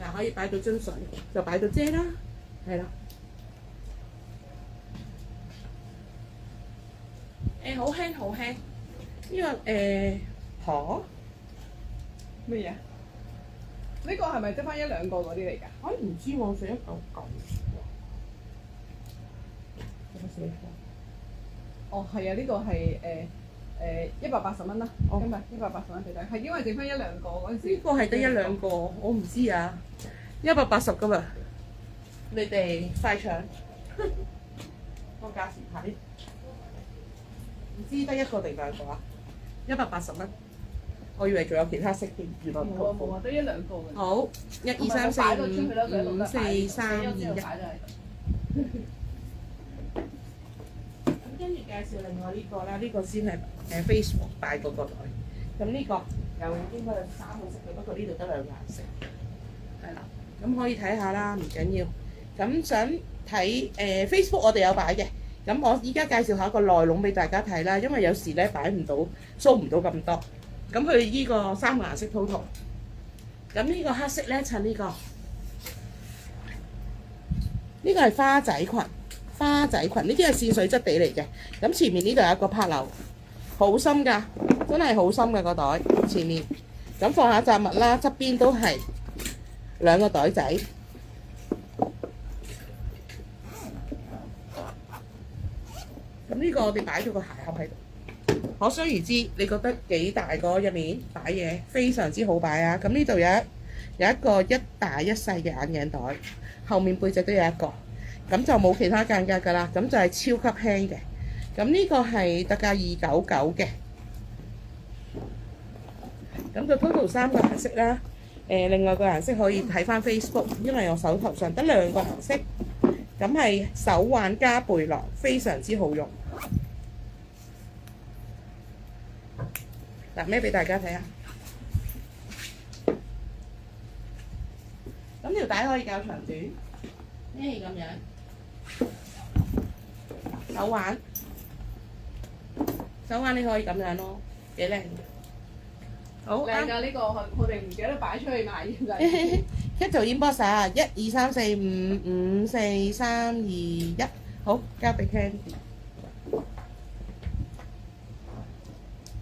嗱，可以擺到樽水，就擺到遮啦，係啦。好輕好輕，呢個乜嘢？呢個係咪得翻1、2個嗰啲嚟㗎？我唔知喎，成1嚿嚿。哦，係啊，呢個係180蚊啦，哦今日180蚊俾大家，係因為剩翻1、2個嗰陣時。呢個係得1、2個，我唔知啊。180㗎嘛，你哋快搶！個價錢睇，唔知得1個定2個啊？180蚊。我以為仲有其他色添，原來冇啊冇啊，得1、2個嘅。好，1、2、3、4、5、5、4、3、2、1。咁跟住介紹另外呢個啦，呢個先係Facebook 擺嗰個袋。咁呢個有應該有3個色嘅，不過呢度得2個顏色。係啦，咁可以睇下啦，唔緊要。咁想睇Facebook 我哋有擺嘅。咁我依家介紹下個內籠俾大家睇啦，因為有時咧擺唔到，show唔到咁多。咁佢依個3個顏色 total，咁呢個黑色咧襯呢個，呢個係花仔裙，花仔裙呢啲係線水質地嚟嘅。咁前面呢度有一個拍鈕，好深㗎，真係好深㗎個袋前面。咁放下雜物啦，側邊都係2個袋仔。咁呢個我哋擺咗個鞋盒喺度。可想而知，你覺得幾大個入面擺嘢，非常之好擺啊！咁呢度有一個1大1細嘅眼鏡袋，後面背脊都有一個。咁就冇其他間隔㗎啦，咁就係超級輕嘅。咁呢個係特價299嘅。咁就 total 3個顏色啦。另外個顏色可以睇翻 Facebook，因為我手頭上得2個顏色。咁係手環加背囊，非常之好用。嗱，孭俾大家睇下。咁條帶可以較長短，咩咁樣？手環你可以咁樣咯，幾靚。好靚㗎呢個，我哋唔記得擺出去賣嘅就係。一做 inbox 啊，1、2、3、4、5、5、4、3、2、1，好，交俾 Candy。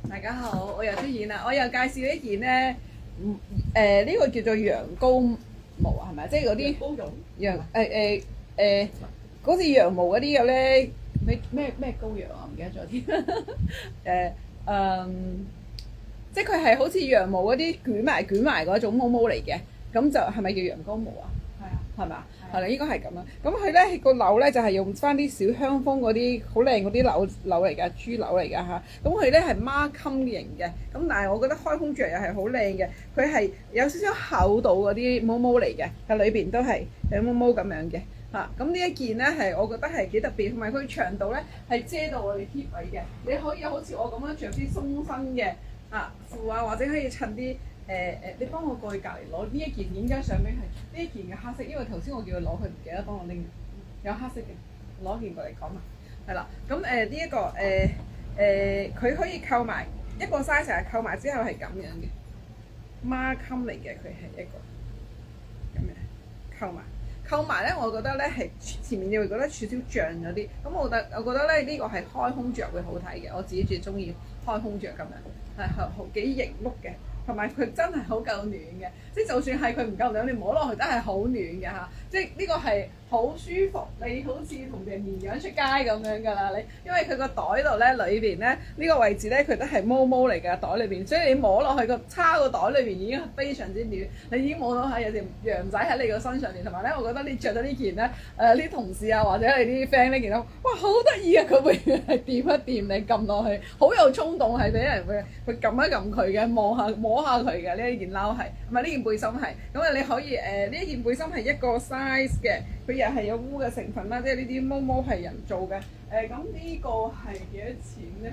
大家好，我又出現啦，我又介紹一件咧，呢個叫做羊羔毛係咪？即係嗰啲高絨羊好似羊毛嗰啲嘅咧，咩羔羊啊？唔記得咗添。即係佢係好似羊毛嗰啲捲埋嗰種毛毛嚟嘅，咁就係咪叫羊羔毛啊？係啊，係咪啊？係啦，應該係咁啦。咁佢咧個紐咧就係用翻啲小香蜂嗰啲好靚嗰啲紐嚟㗎，豬紐嚟㗎嚇。咁佢咧係孖襟型嘅，咁但係我覺得開空着又係好靚嘅。佢係有少少厚度嗰啲毛毛嚟嘅，但裏邊都係有毛毛咁樣嘅嚇。咁呢一件咧係我覺得係幾特別，同埋佢長度咧係遮到我哋 hip 位嘅。你可以好似我咁樣着啲鬆身嘅褲啊，或者可以襯啲你幫我過去隔離攞呢一件，影張相俾佢。呢一件嘅黑色，因為頭先我叫佢攞，佢唔記得幫我拎，有黑色嘅，攞件過嚟講嘛。係啦，咁呢一個佢可以扣埋一個 size 係扣埋之後係咁樣嘅孖襟嚟嘅，佢係一個咁樣扣埋咧，我覺得咧係前面你會覺得少少脹咗啲，咁我覺得咧呢個係開空着會好睇嘅，我自己最中意開空着咁樣，係好幾型碌嘅。同埋佢真係好夠暖嘅，即係就算係佢唔夠暖，你摸落去都係好暖嘅嚇。即係呢個係好舒服，你好似同隻綿羊出街咁樣㗎啦。你因為佢個袋度咧裏邊咧呢個位置咧佢都係毛毛嚟㗎，袋裏邊，所以你摸落去個叉個袋裏邊已經非常之暖。你已經摸到係有條羊仔喺你個身上面，同埋咧我覺得你着咗呢件咧啲同事啊或者你啲 friend 咧見到，哇好得意啊！佢會係掂一掂你撳落去，好有衝動係俾人會撳一撳佢嘅，摸下佢嘅呢一件褸係，唔係呢件背心係，咁啊你可以呢一件背心係一個 size 嘅，佢又係有烏嘅成分啦，即係呢啲毛係人造嘅，咁呢個係幾多錢咧？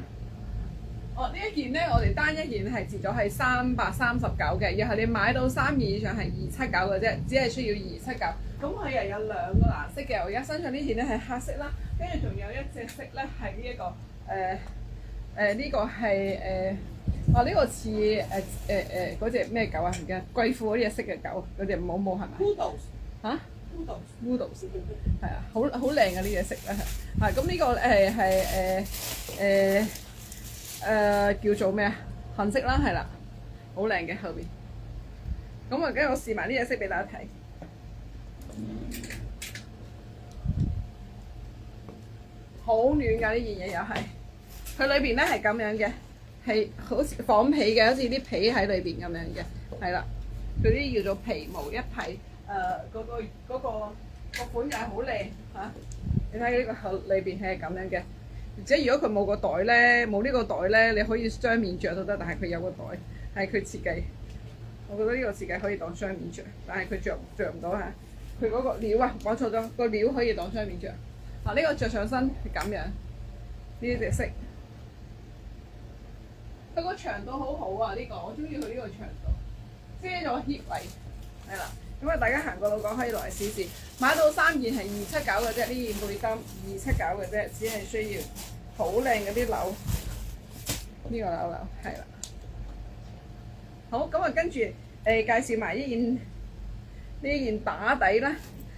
呢一件咧我哋單一件係折咗係339嘅，然後你買到3件以上係279嘅啫，只係需要279。咁佢又有2個顏色嘅，我而家身上呢件咧係黑色啦，跟住仲有一隻色咧係呢一個呢個係呢個似嗰隻咩狗啊？唔記得貴婦嗰隻色嘅狗，嗰隻毛係咪 Poodles 嚇 Poodles 係啊，好靚嘅呢隻色咧係。咁呢個叫做咩啊？杏色啦，係啦，好靚嘅後邊。咁啊，跟住我試埋呢隻色俾大家睇，好暖㗎呢件嘢又係。佢裏邊咧係咁樣嘅。係好似仿皮嘅，好似啲皮喺裏邊咁樣嘅，係啦，嗰啲叫做皮毛一體，嗰個款就係好靚嚇。你睇呢個後裏邊係咁樣嘅，而且如果佢冇個袋咧，冇呢個袋咧，你可以雙面着都得，但係佢有個袋，係佢設計。我覺得呢個設計可以當雙面着，但係佢着唔到嚇。佢嗰個料啊，講錯咗，個料可以當雙面着。呢個着上身係咁樣，呢隻色。佢個長度好好啊！呢個我中意佢呢個長度，遮咗 hip 位，係啦。咁啊，大家行過路講可以落嚟試試。買到3件係279嘅啫，呢件背心279嘅啫，只係需要好靚嗰啲紐，呢個紐係啦。好，咁啊，跟住介紹埋呢件打底啦。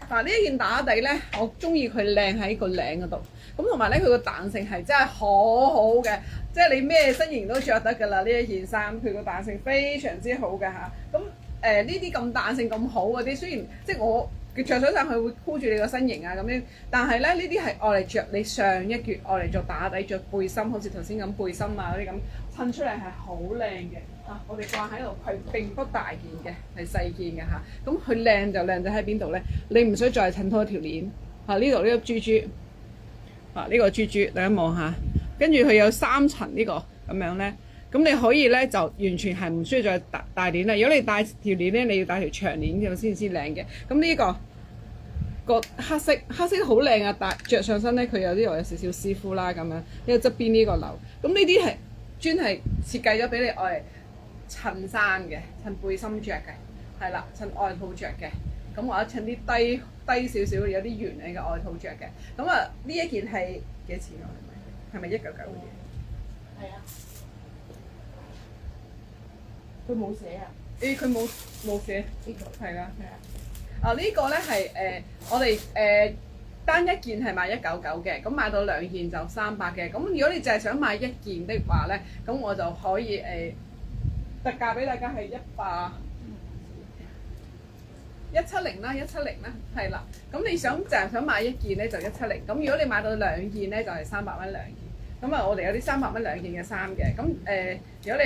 嗱，呢一件打底咧，我中意佢靚喺個領嗰度，咁同埋咧佢個彈性係真係好好嘅，即係你咩身形都着得㗎啦。呢一件衫佢個彈性非常之好嘅嚇。咁呢啲咁彈性咁好嗰啲，雖然即係我着上身佢會箍住你個身形啊咁樣，但係咧呢啲係愛嚟着你上一橛，愛嚟做打底着背心，好似頭先咁背心啊嗰啲咁襯出嚟係好靚嘅。我哋掛喺度，佢並不大件嘅，係細件嘅嚇。咁佢靚就靚喺邊度咧？你唔需要再襯多一條鏈，呢度呢個珠珠，呢個珠珠大家望下，跟住佢有3層呢個咁樣咧，咁你可以咧就完全係唔需要再大鏈啦。如果你戴條鏈咧，你要戴條長鏈咁先靚嘅。咁呢個黑色好靚啊！但着上身咧，佢有呢度有少少絲膚啦咁樣，呢個側邊呢個紐，咁呢啲係專係設計咗俾你愛襯衫嘅，襯背心着嘅，係啦，襯外套着嘅，咁或者襯啲低少少有啲圓領嘅外套着嘅。咁啊，呢一件係幾錢啊？係咪199嘅？係啊。佢冇寫啊？佢冇寫呢個係啦。係啊。呢個咧係我哋單一件係賣199嘅，咁買到2件就300嘅。咁如果你淨係想買1件的話咧，咁我就可以特價俾大家係170啦，170啦，係啦。咁你淨係想買1件咧就170，咁如果你買到2件咧就係300蚊2件。咁啊，我哋有啲300蚊2件嘅衫嘅。咁如果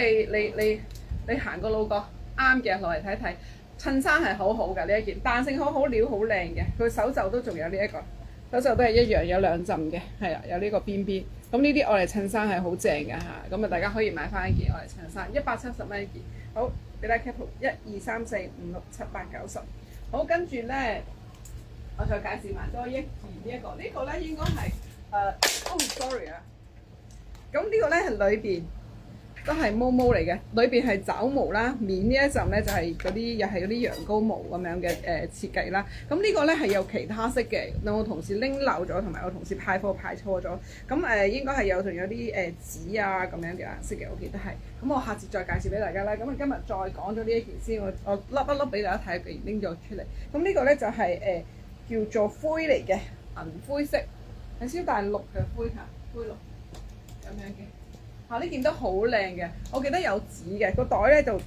你行個路過啱嘅落嚟睇睇。襯衫係好好㗎，呢一件彈性好好，料好靚嘅，佢手袖都仲有呢一個，手袖都係一樣有2浸嘅，係啊，有呢個邊邊。咁呢啲我哋襯衫係好正㗎嚇，咁啊大家可以買翻一件我哋襯衫，170蚊一件。好，俾大家 cap 圖1、2、3、4、5、6、7、8、9、10。好，跟住咧，我再介紹埋多一件呢一個，呢個咧應該係sorry 啊，咁呢個咧係裏邊。都係毛毛嚟嘅，裏邊係爪毛啦，面呢一陣咧就係嗰啲又係嗰啲羊羔毛咁樣嘅設計啦。咁呢個咧係有其他色嘅，我同事拎漏咗，同埋我同事派貨派錯咗。咁應該係仲有啲紫啊咁樣嘅顏色嘅，我記得係。咁我下次再介紹俾大家啦。咁啊今日再講咗呢一件先，我粒一粒俾大家睇，既然拎咗出嚟。咁呢個咧就係叫做灰嚟嘅，銀灰色，係燒大綠嘅灰嚇，灰綠咁樣嘅。呢件都好靚嘅，我記得有紙嘅，個袋咧就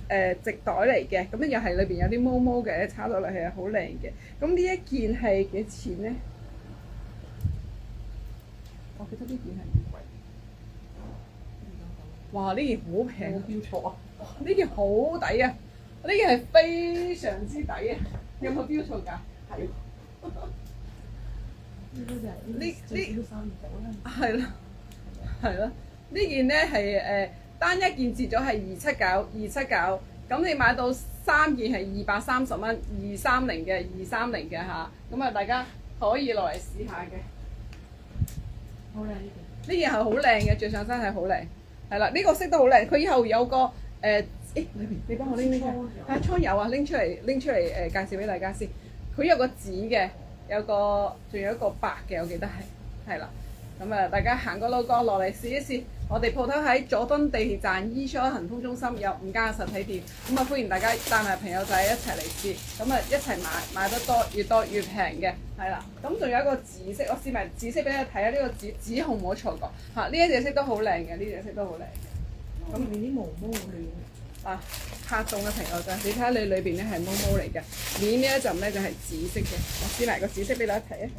直袋嚟嘅，咁咧又係裏邊有啲毛毛嘅，插落嚟係好靚嘅。咁呢一件係幾錢咧？我記得呢件係唔貴。哇！呢件好平，冇標錯啊！呢件好抵啊！呢件係非常之抵啊！有冇標錯價？係。呢係啦，係啦。呢件咧係單一件折咗係279，咁你買到3件係230蚊，230嘅嚇，咁啊大家可以落嚟試下嘅。好靚呢件。呢件係好靚嘅，着上身係好靚，係啦，呢個色都好靚。佢以後有個裏邊你幫我拎出嚟，係倉有啊，拎出嚟介紹俾大家先。佢有個紫嘅，仲有一個白嘅，我記得係啦。咁啊，大家行個路過落嚟試一試。我哋鋪頭喺佐敦地鐵站 eShop 恒豐中心有5間實體店，咁啊歡迎大家帶埋朋友仔一齊嚟試，咁啊一齊買得多越平嘅，係啦。咁仲有一個紫色，我試埋紫色俾你睇下，呢個紫紅冇錯過嚇，呢一隻色都好靚嘅，呢隻色都好靚嘅。咁你啲毛毛好亂啊，拍中嘅朋友仔，你睇下你裏邊咧係毛毛嚟嘅，面呢一陣咧就係紫色嘅，我試埋個紫色俾大家睇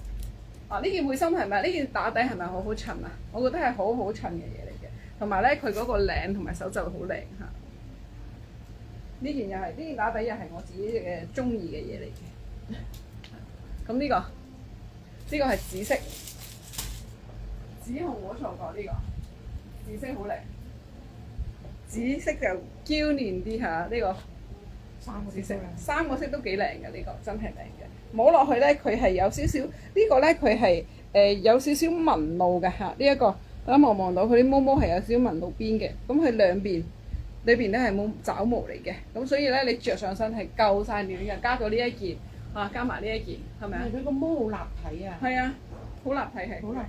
啊。呢件背心係咪？呢件打底係咪好襯啊？我覺得係好襯嘅嘢嚟嘅，同埋咧佢嗰個領同埋手袖好靚嚇。呢件又係，呢件打底又係我自己嘅中意嘅嘢嚟嘅。咁呢個係紫色，紫紅冇錯過呢個，紫色好靚，紫色就嬌嫩啲嚇呢個。三個色都幾靚嘅，呢個真係靚嘅。摸落去咧，佢係有少少呢個咧，佢係有少少紋路嘅嚇。呢一個大家望到佢啲毛毛係有少少紋路邊嘅。咁佢兩邊裏邊咧係冇爪毛嚟嘅。咁所以咧你着上身係夠晒料嘅，加咗呢一件啊，加埋呢一件係咪啊？佢個毛好立體啊！係啊，好立體係。好立體啊！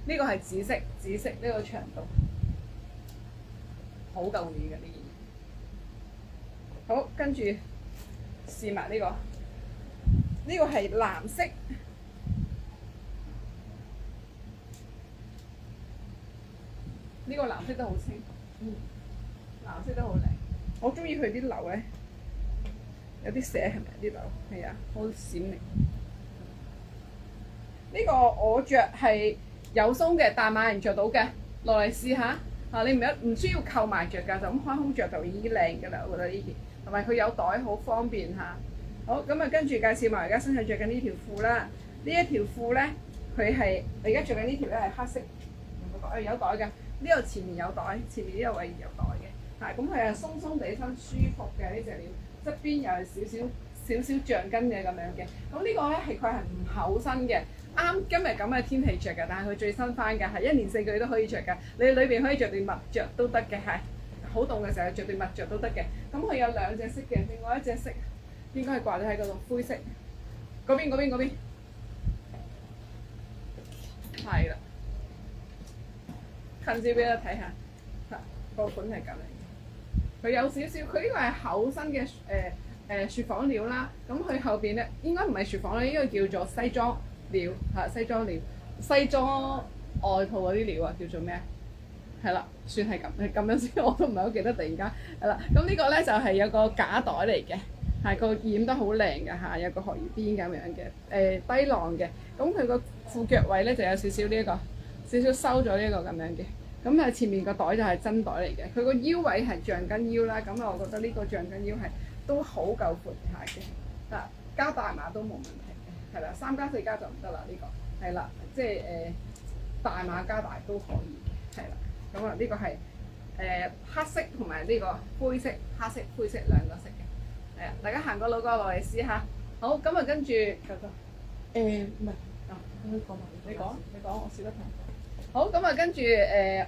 呢個係紫色呢個長度好夠料嘅呢件。好，跟住試埋呢個，呢個係藍色，呢個藍色都好清，藍色都好靚。我中意佢啲紐咧，有啲寫係咪啲紐？係啊，好閃靈。呢個我着係有鬆嘅，大碼人着到嘅，落嚟試下嚇。你唔需要扣埋着㗎，就咁開胸着就已經靚㗎啦。我覺得呢件。同埋佢有袋好方便嚇。好咁啊，跟住介紹埋而家身上着緊呢條褲啦。呢一條褲咧，佢係我而家着緊呢條咧係黑色，有袋嘅。呢度前面有袋，前面呢個位置有袋嘅。係咁，佢係鬆鬆地身舒服嘅呢隻料，側邊又係少少橡筋嘅咁樣嘅。咁呢個咧係佢係唔厚身嘅，啱今日咁嘅天氣着嘅，但係佢最新翻嘅係一年四季都可以着嘅。你裏邊可以着對襪着都得嘅，係好凍嘅時候着對襪着都得嘅。咁佢有兩隻色嘅，另外一隻色應該係掛咗喺嗰度，灰色。嗰邊係啦，近少俾你睇下，個款係咁嚟。佢有少少，佢呢個係厚身嘅雪紡料啦。咁佢後邊咧應該唔係雪紡啦，應該叫做西裝料嚇，西裝料、西裝外套嗰啲料啊，叫做咩啊？係啦，算係咁樣先，我都唔係好記得突然間係啦。咁呢個咧就係有個假袋嚟嘅，係個染得好靚嘅嚇，有個荷葉邊咁樣嘅低浪嘅。咁佢個褲腳位咧就有少少呢一個少少收咗呢一個咁樣嘅。咁啊前面個袋就係真袋嚟嘅，佢個腰位係橡筋腰啦。咁啊，我覺得呢個橡筋腰係都好夠闊下嘅。嗱，加大碼都冇問題嘅，係啦，3+4+就唔得啦，呢個係啦，即係大碼加大都可以，係啦。咁啊，呢個係黑色同埋呢個灰色，黑色灰色兩個色嘅，係啊，大家行個路過落嚟試下。好，咁啊跟住唔係你講，我試得睇。好，咁啊跟住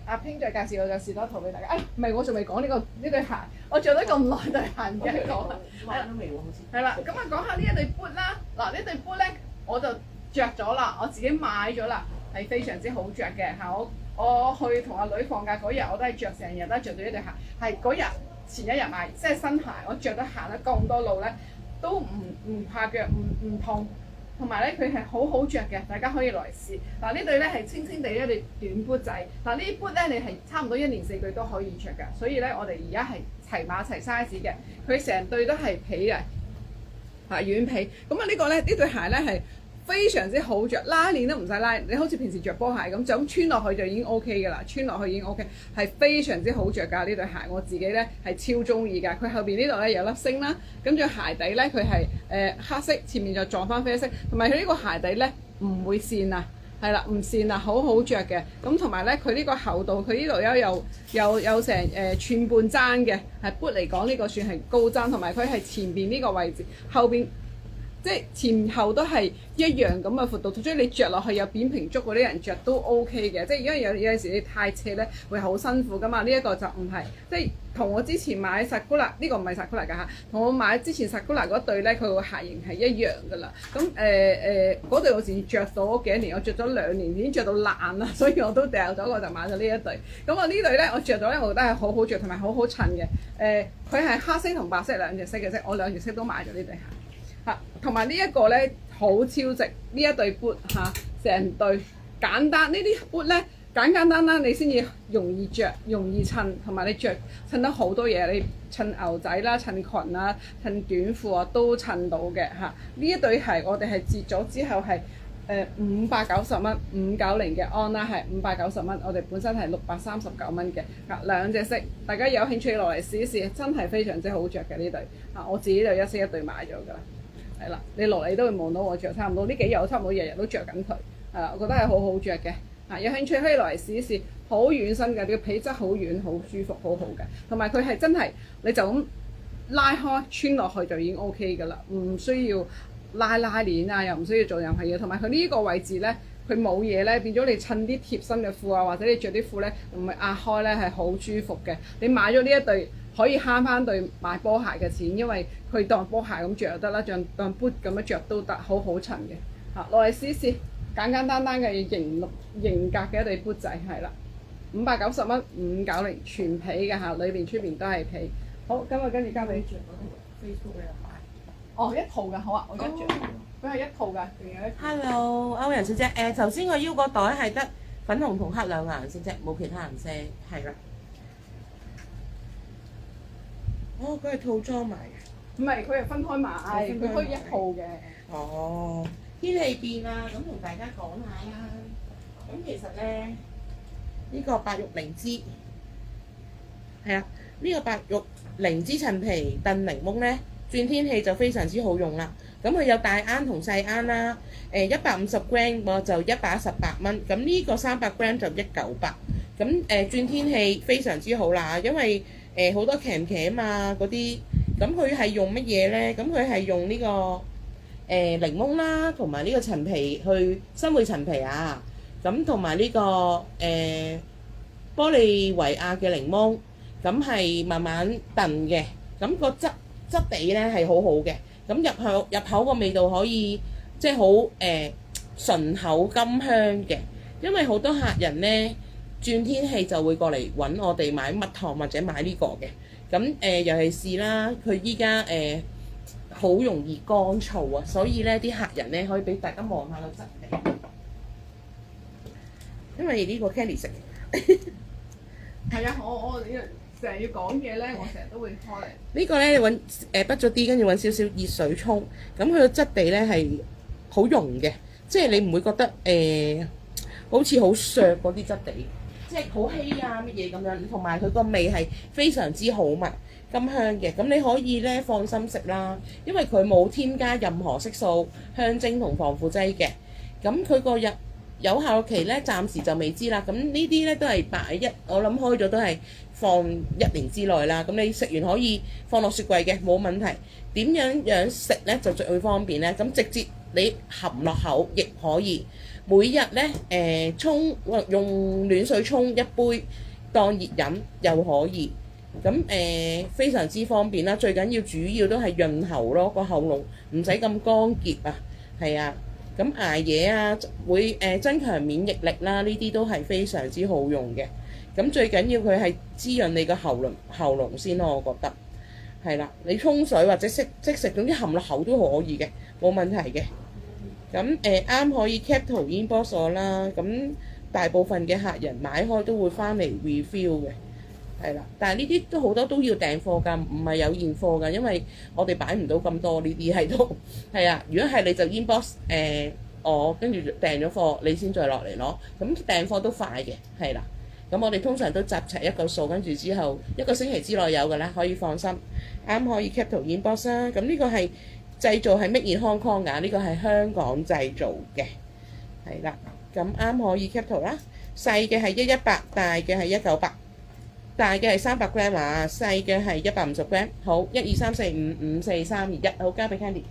阿 Ping 再介紹我就試多一套俾大家。唔係，我仲未講呢對鞋，我着咗咁耐對鞋唔記得講。都未喎，好似。係啦，咁啊講下呢一對 boot 啦。嗱，呢對 boot 咧我就着咗啦，我自己買咗啦，係非常之好着嘅嚇。我去同阿女放假嗰日，我都係着成日都着到呢對鞋。係嗰日前一日買，即係新鞋，我着得行得咁多路咧，都唔怕腳，唔痛。同埋咧，佢係好好着嘅，大家可以來試。嗱，呢對咧係清清地一對短 boot 仔。嗱，呢啲 boot 咧你係差唔多一年四季都可以着㗎，所以咧我哋而家係齊碼齊 size 嘅。佢成對都係皮嘅，軟皮。咁啊呢個咧呢對鞋咧係非常之好着，拉鏈都唔使拉，你好似平時着波鞋咁，就咁穿落去就已經 OK 㗎啦，穿落去已經 OK， 係非常之好着㗎呢對鞋，我自己咧係超中意㗎。佢後邊呢度咧有粒星啦，跟住鞋底咧佢係黑色，前面就撞翻啡色，同埋佢呢個鞋底咧唔會跣啊，係啦，唔跣啊，好好着嘅。咁同埋咧佢呢個厚度，佢呢度有成寸半踭嘅，係 boot 嚟講呢個算係高踭，同埋佢係前邊呢個位置，後邊。即係前後都係一樣咁嘅闊度，所以你着落去有扁平足嗰啲人着都 OK 嘅。即係因為有陣時你太斜咧，會好辛苦噶嘛。呢一個就唔係，即係同我之前買 Sakura 呢個唔係 Sakura 㗎嚇，同我買之前 Sakura 嗰對咧，佢個鞋型係一樣㗎啦。咁嗰對我之前着咗幾多年，我着咗2年已經着到爛啦，所以我都掉咗，我就買咗呢一對。咁我呢對咧，我着咗咧，我覺得係好好着同埋好好襯嘅。佢係黑色同白色兩隻色嘅啫，我兩隻色都買咗呢對鞋。同埋呢一個咧好超值，呢一對 boot 嚇，成對簡單呢啲 boot 咧簡簡單單，你先至容易着，容易襯，同埋你着襯得好多嘢，你襯牛仔啦、襯裙啦、襯短褲啊都襯到嘅嚇。呢一對係我哋係折咗之後係590蚊590嘅 online 係590蚊，我哋本身係639蚊嘅。兩隻色，大家有興趣落嚟試一試，真係非常之好着嘅呢對嚇，我自己就一式一對買咗㗎啦。係啦，你落嚟都會望到我着差唔多，呢幾日我差唔多日日都着緊佢，係啦，我覺得係好好着嘅。有興趣可以落嚟試一試，好軟身嘅，個皮質好軟，好舒服，好好嘅。同埋佢係真係你就咁拉開穿落去就已經 OK 㗎啦，唔需要拉鏈啊，又唔需要做任何嘢。同埋佢呢個位置咧，佢冇嘢咧，變咗你襯啲貼身嘅褲啊，或者你着啲褲咧，唔係壓開咧，係好舒服嘅。你買咗呢一對。可以慳翻對買波鞋嘅錢，因為佢當波鞋咁着就得啦，當 boot 咁樣着都得，好好襯嘅嚇。落嚟試試，簡簡單單嘅型格嘅一對 boot 仔係啦，590蚊590全皮嘅嚇，裏邊出邊都係皮。好，咁啊跟住交俾着嗰條 Facebook 俾我買。哦，一套㗎，好啊，我而家着，佢係一套㗎，仲有一。Hello，歐陽小姐，頭先個腰個袋係得粉紅同黑兩個顏色啫，冇其他顏色，係啦。哦，佢係套裝買嘅。唔係，佢係分開買，佢可以一套嘅。哦，天氣變啦，咁同大家講下啦。咁其實咧，呢個白玉靈芝係啊，呢個白玉靈芝陳皮燉檸檬咧，轉天氣就非常之好用啦。咁咁佢有大罌同細罌啦。150 gram 我就118蚊，咁呢個300 gram 就198。咁轉天氣非常之好啦，因為好多鉗啊嗰啲，咁佢係用乜嘢咧？咁佢係用呢個檸檬啦，同埋呢個陳皮去新會陳皮啊，咁同埋呢個玻利維亞嘅檸檬，咁係慢慢燉嘅，咁個質地咧係好好嘅，咁入口個味道可以即係好順口甘香嘅，因為好多客人咧轉天氣就會過嚟揾我哋買蜜糖或者買呢個嘅，咁尤其是啦，佢依家好容易乾燥啊，所以咧啲客人咧可以俾大家望下個質地，因為呢個 Candy 食嘅。係啊，我成日要講嘢咧，我成日都會開嚟。呢個咧你揾畢咗啲，跟住揾少少熱水沖，咁佢個質地咧係好溶嘅，即係你唔會覺得好似好削嗰啲質地，即係好稀啊乜嘢咁樣，同埋佢個味係非常之好聞甘香嘅，咁你可以咧放心食啦，因為佢冇添加任何色素、香精同防腐劑嘅，咁佢個有效期咧暫時就未知啦，咁呢啲咧都係我諗開咗都係放1年之內啦，咁你食完可以放落雪櫃嘅冇問題。點樣食咧就最方便咧？咁直接你含落口亦可以，每日咧用暖水沖一杯當熱飲又可以，咁非常之方便啦。最緊要主要都係潤喉咯，個喉嚨唔使咁乾澀啊，係啊。咁捱夜啊，會增強免疫力啦，呢啲都係非常之好用嘅。咁最緊要佢係滋潤你個喉嚨先咯，我覺得係啦。你沖水或者即食，總之含落口都可以嘅，冇問題嘅。咁啱可以 cap 圖 inbox 我啦。咁大部分嘅客人買開都會翻嚟 refill 嘅，係啦。但係呢啲都好多都要訂貨㗎，唔係有現貨㗎，因為我哋擺唔到咁多呢啲喺度。係啊，如果係你就 inbox 我跟住訂咗貨，你先再落嚟攞。咁訂貨都快嘅，係啦。咁我哋通常都集齊一嚿數，跟住之後1個星期之內有㗎啦，可以放心。啱可以 cap 圖 inbox 啦。咁呢個係製造係 Made in Hong Kong 㗎，呢個係香港製造嘅，係啦。咁啱可以 cap 圖啦。細嘅係118，大嘅係198。大嘅係300 gram 啊，細嘅係150 gram。好，1、2、3、4、5、5、4、3、2、1，好，交俾 Candy。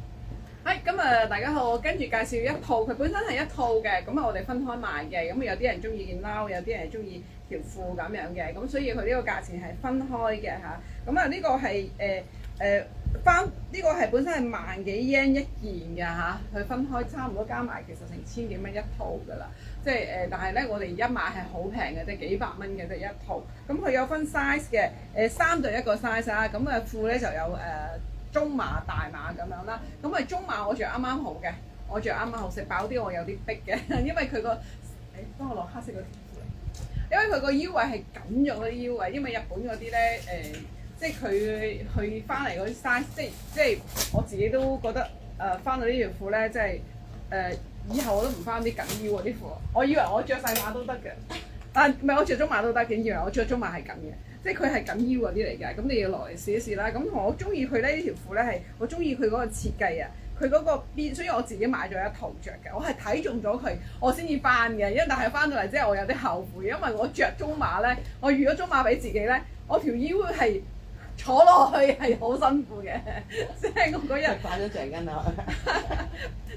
係，咁啊大家好，我跟住介紹一套，佢本身係一套嘅，咁啊我哋分開賣嘅，咁有啲人中意件褸，有啲人中意條褲咁樣嘅，咁所以佢呢個價錢係分開嘅嚇。咁啊呢個係呢個係本身係萬幾 yen 一件嘅嚇，佢分開差唔多加埋其實成千幾蚊一套㗎啦。即係但係咧我哋而家買係好平嘅，即係幾百蚊嘅啫一套。咁佢有分 size 嘅，3對1個 size 啦。咁啊褲咧就有中碼、大碼咁樣啦，咁啊中碼我着啱啱好嘅，我着啱啱好，食飽啲我有啲逼嘅，因為佢個幫我攞黑色嗰條褲嚟，因為佢個腰圍係緊咗嗰啲腰圍，因為日本嗰啲咧即係佢去翻嚟嗰啲 size，即係我自己都覺得翻到呢條褲咧，即係以後我都唔翻啲緊腰嗰啲褲，我以為我着細碼都得嘅，但唔係我着中碼都得嘅，以為我着中碼係緊嘅。即係佢係緊腰嗰啲嚟嘅，咁你要落嚟試一試啦。咁我中意佢咧呢條褲咧係，我中意佢嗰個設計啊，佢嗰個邊，所以我自己買咗一套着嘅。我係睇中咗佢，我先至翻嘅。因為但係翻到嚟之後，我有啲後悔，因為我着中碼咧，我預咗中碼俾自己咧，我條腰係坐落去係好辛苦嘅，即係我嗰日擺咗橡筋啦。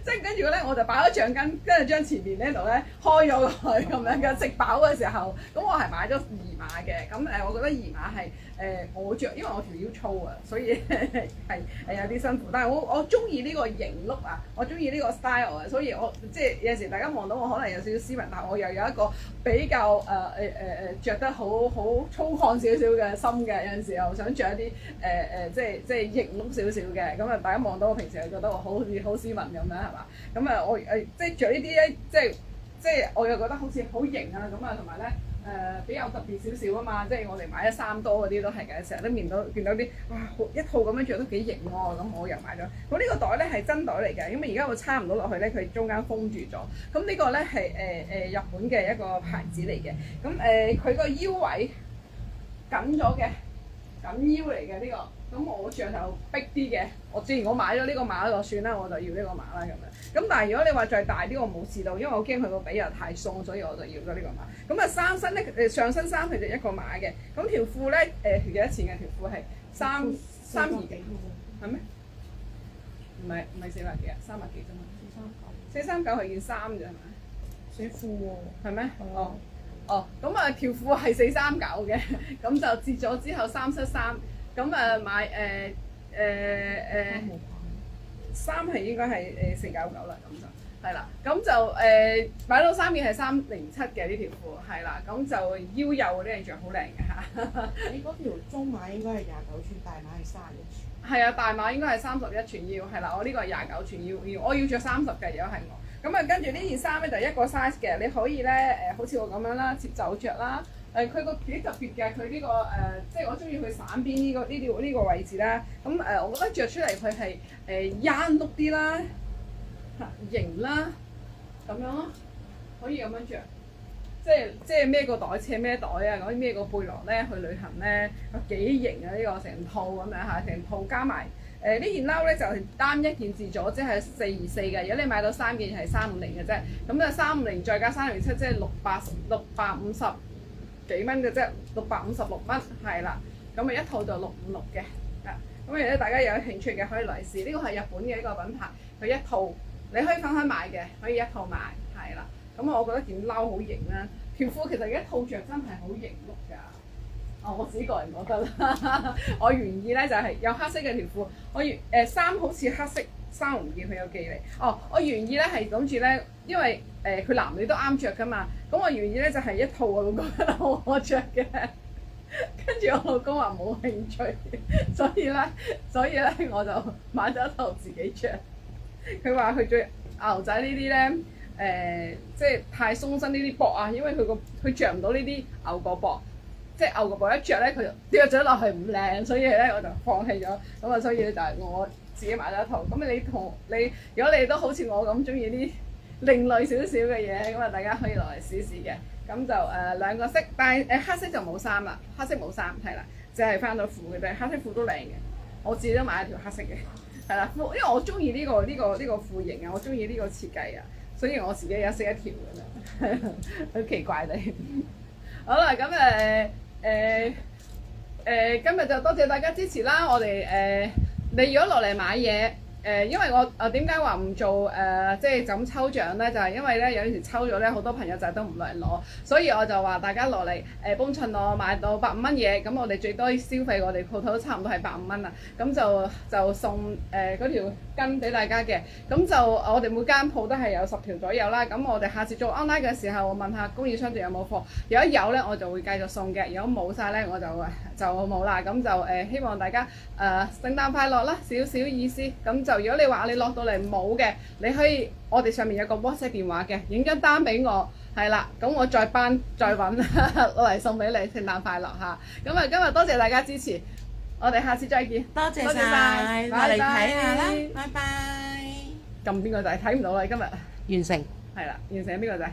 即係跟住咧，我就擺咗橡筋，跟住將前面呢度咧開咗佢咁樣嘅。食飽嘅時候，咁我係買咗2碼嘅。咁我覺得2碼係我着，因為我條腰粗啊，所以係有啲辛苦。但係我中意呢個型 look 啊，我中意呢個 style 啊，所以我即係有時大家望到我可能有少少斯文，但係我又有一個比較著得好粗獷少少嘅心嘅。有陣時候想着一啲即係型 look 少少嘅。咁啊，大家望到我平時係覺得我好斯文咁樣係嘛？咁啊，我即係着呢啲咧，即係我又覺得好似好型啊咁啊，同埋咧比較特別少少啊嘛，即係我哋買咗3多嗰啲都係嘅，成日都見到啲哇一套咁樣着都幾型喎，咁我又買咗。咁呢個袋咧係真袋嚟嘅，因為而家我插唔到落去咧，佢中間封住咗。咁呢個咧係日本嘅一個牌子嚟嘅，咁佢個腰位緊咗嘅，緊腰嚟嘅呢個。咁我着就逼啲嘅。我既然我買咗呢個碼就算啦，我就要呢個碼啦咁樣。咁但係如果你話再大啲，我冇試到，因為我驚佢個比又太鬆，所以我就要咗呢個碼。咁啊衫身咧上身衫佢就一個碼嘅。咁條褲咧幾多錢嘅條褲係320幾係咩？唔係400幾啊，300幾啫嘛。439係件衫啫係咪？寫褲喎。係咩？哦，咁啊條褲係439嘅，咁就折咗之後373，咁啊買衫係應該係499啦，咁就係啦，咁就買到3件係307嘅呢條褲，係啦，咁就腰幼嗰啲係着好靚嘅嚇。你嗰條中碼應該係29寸，大碼係31寸。係啊，大碼應該係31寸腰，係啦，我呢個係29寸腰，我要着30嘅，如果係我。咁啊，跟住呢件衫咧就一個 size 嘅，你可以咧好似我咁樣啦，接袖着啦。佢個幾特別嘅，佢呢個即係我中意佢散邊呢個位置啦。咁我覺得着出嚟佢係彎碌啲啦，型啦，咁樣咯，可以咁樣着。即係孭個袋斜孭袋啊，嗰啲孭個背囊咧去旅行咧，幾型啊！呢個成套咁樣嚇，成套加埋。呢件褸咧就係單一件字咗，即係424嘅。如果你買到3件係350嘅啫，咁就350再加307，即係650幾蚊嘅啫，656蚊係啦。咁啊一套就656嘅。咁如果大家有興趣嘅可以嚟試，呢個係日本嘅一個品牌，佢一套你可以分開買嘅，可以一套買係啦。咁我覺得件褸好型啦，條褲其實一套着真係好型碌㗎。我自己個人覺得啦，我原意咧就係有黑色嘅條褲，我衫好似黑色，衫我唔見佢有寄嚟。我原意咧係諗住咧，因為佢男女都啱着㗎嘛，咁我原意咧就係一套我老公一套我着嘅，跟住我老公話冇興趣，所以咧我就買咗一套自己着。佢話佢着牛仔呢啲咧，即係太鬆身呢啲膊啊，因為佢着唔到呢啲牛角膊。即係牛角膊一着咧，佢就掉咗落去唔靚，所以咧我就放棄咗。咁啊，所以咧就係我自己買咗一套。咁你，如果你都好似我咁中意啲另類少少嘅嘢，咁啊大家可以落嚟試試嘅。咁就兩個色，但係黑色就冇衫啦，黑色冇衫係啦，就係翻到褲嘅啫。黑色褲都靚嘅，我自己都買一條黑色嘅，係啦褲，因為我中意呢個褲型啊，我中意呢個設計啊，所以我自己有識一條嘅啦，好奇怪地。好啦，咁今日就多謝大家支持啦！我哋你如果落嚟買嘢，因為我點解話唔做即係就咁抽獎咧？就係因為咧有陣時抽咗咧，好多朋友就都唔落嚟攞，所以我就話大家落嚟幫襯我買到150蚊嘢，咁我哋最多消費我哋鋪頭都差唔多係150蚊啦，咁就送嗰條巾俾大家嘅，咁就我哋每間鋪都係有10條左右啦，咁我哋下次做 online 嘅時候，我問下供應商仲有冇貨，如果有咧我就會繼續送嘅，如果冇晒咧我就冇啦，咁就希望大家聖誕快樂啦，少少意思，咁就如果你話你落到嚟冇嘅，你可以我哋上面有個 WhatsApp 電話嘅，影張單俾我，係啦，咁我再揾攞嚟送俾你，聖誕快樂嚇！咁啊今日多謝大家支持，我哋下次再見，多謝晒，落嚟睇下啦，拜拜。撳邊個掣？睇唔到啦，今日完成。係啦，完成邊個掣？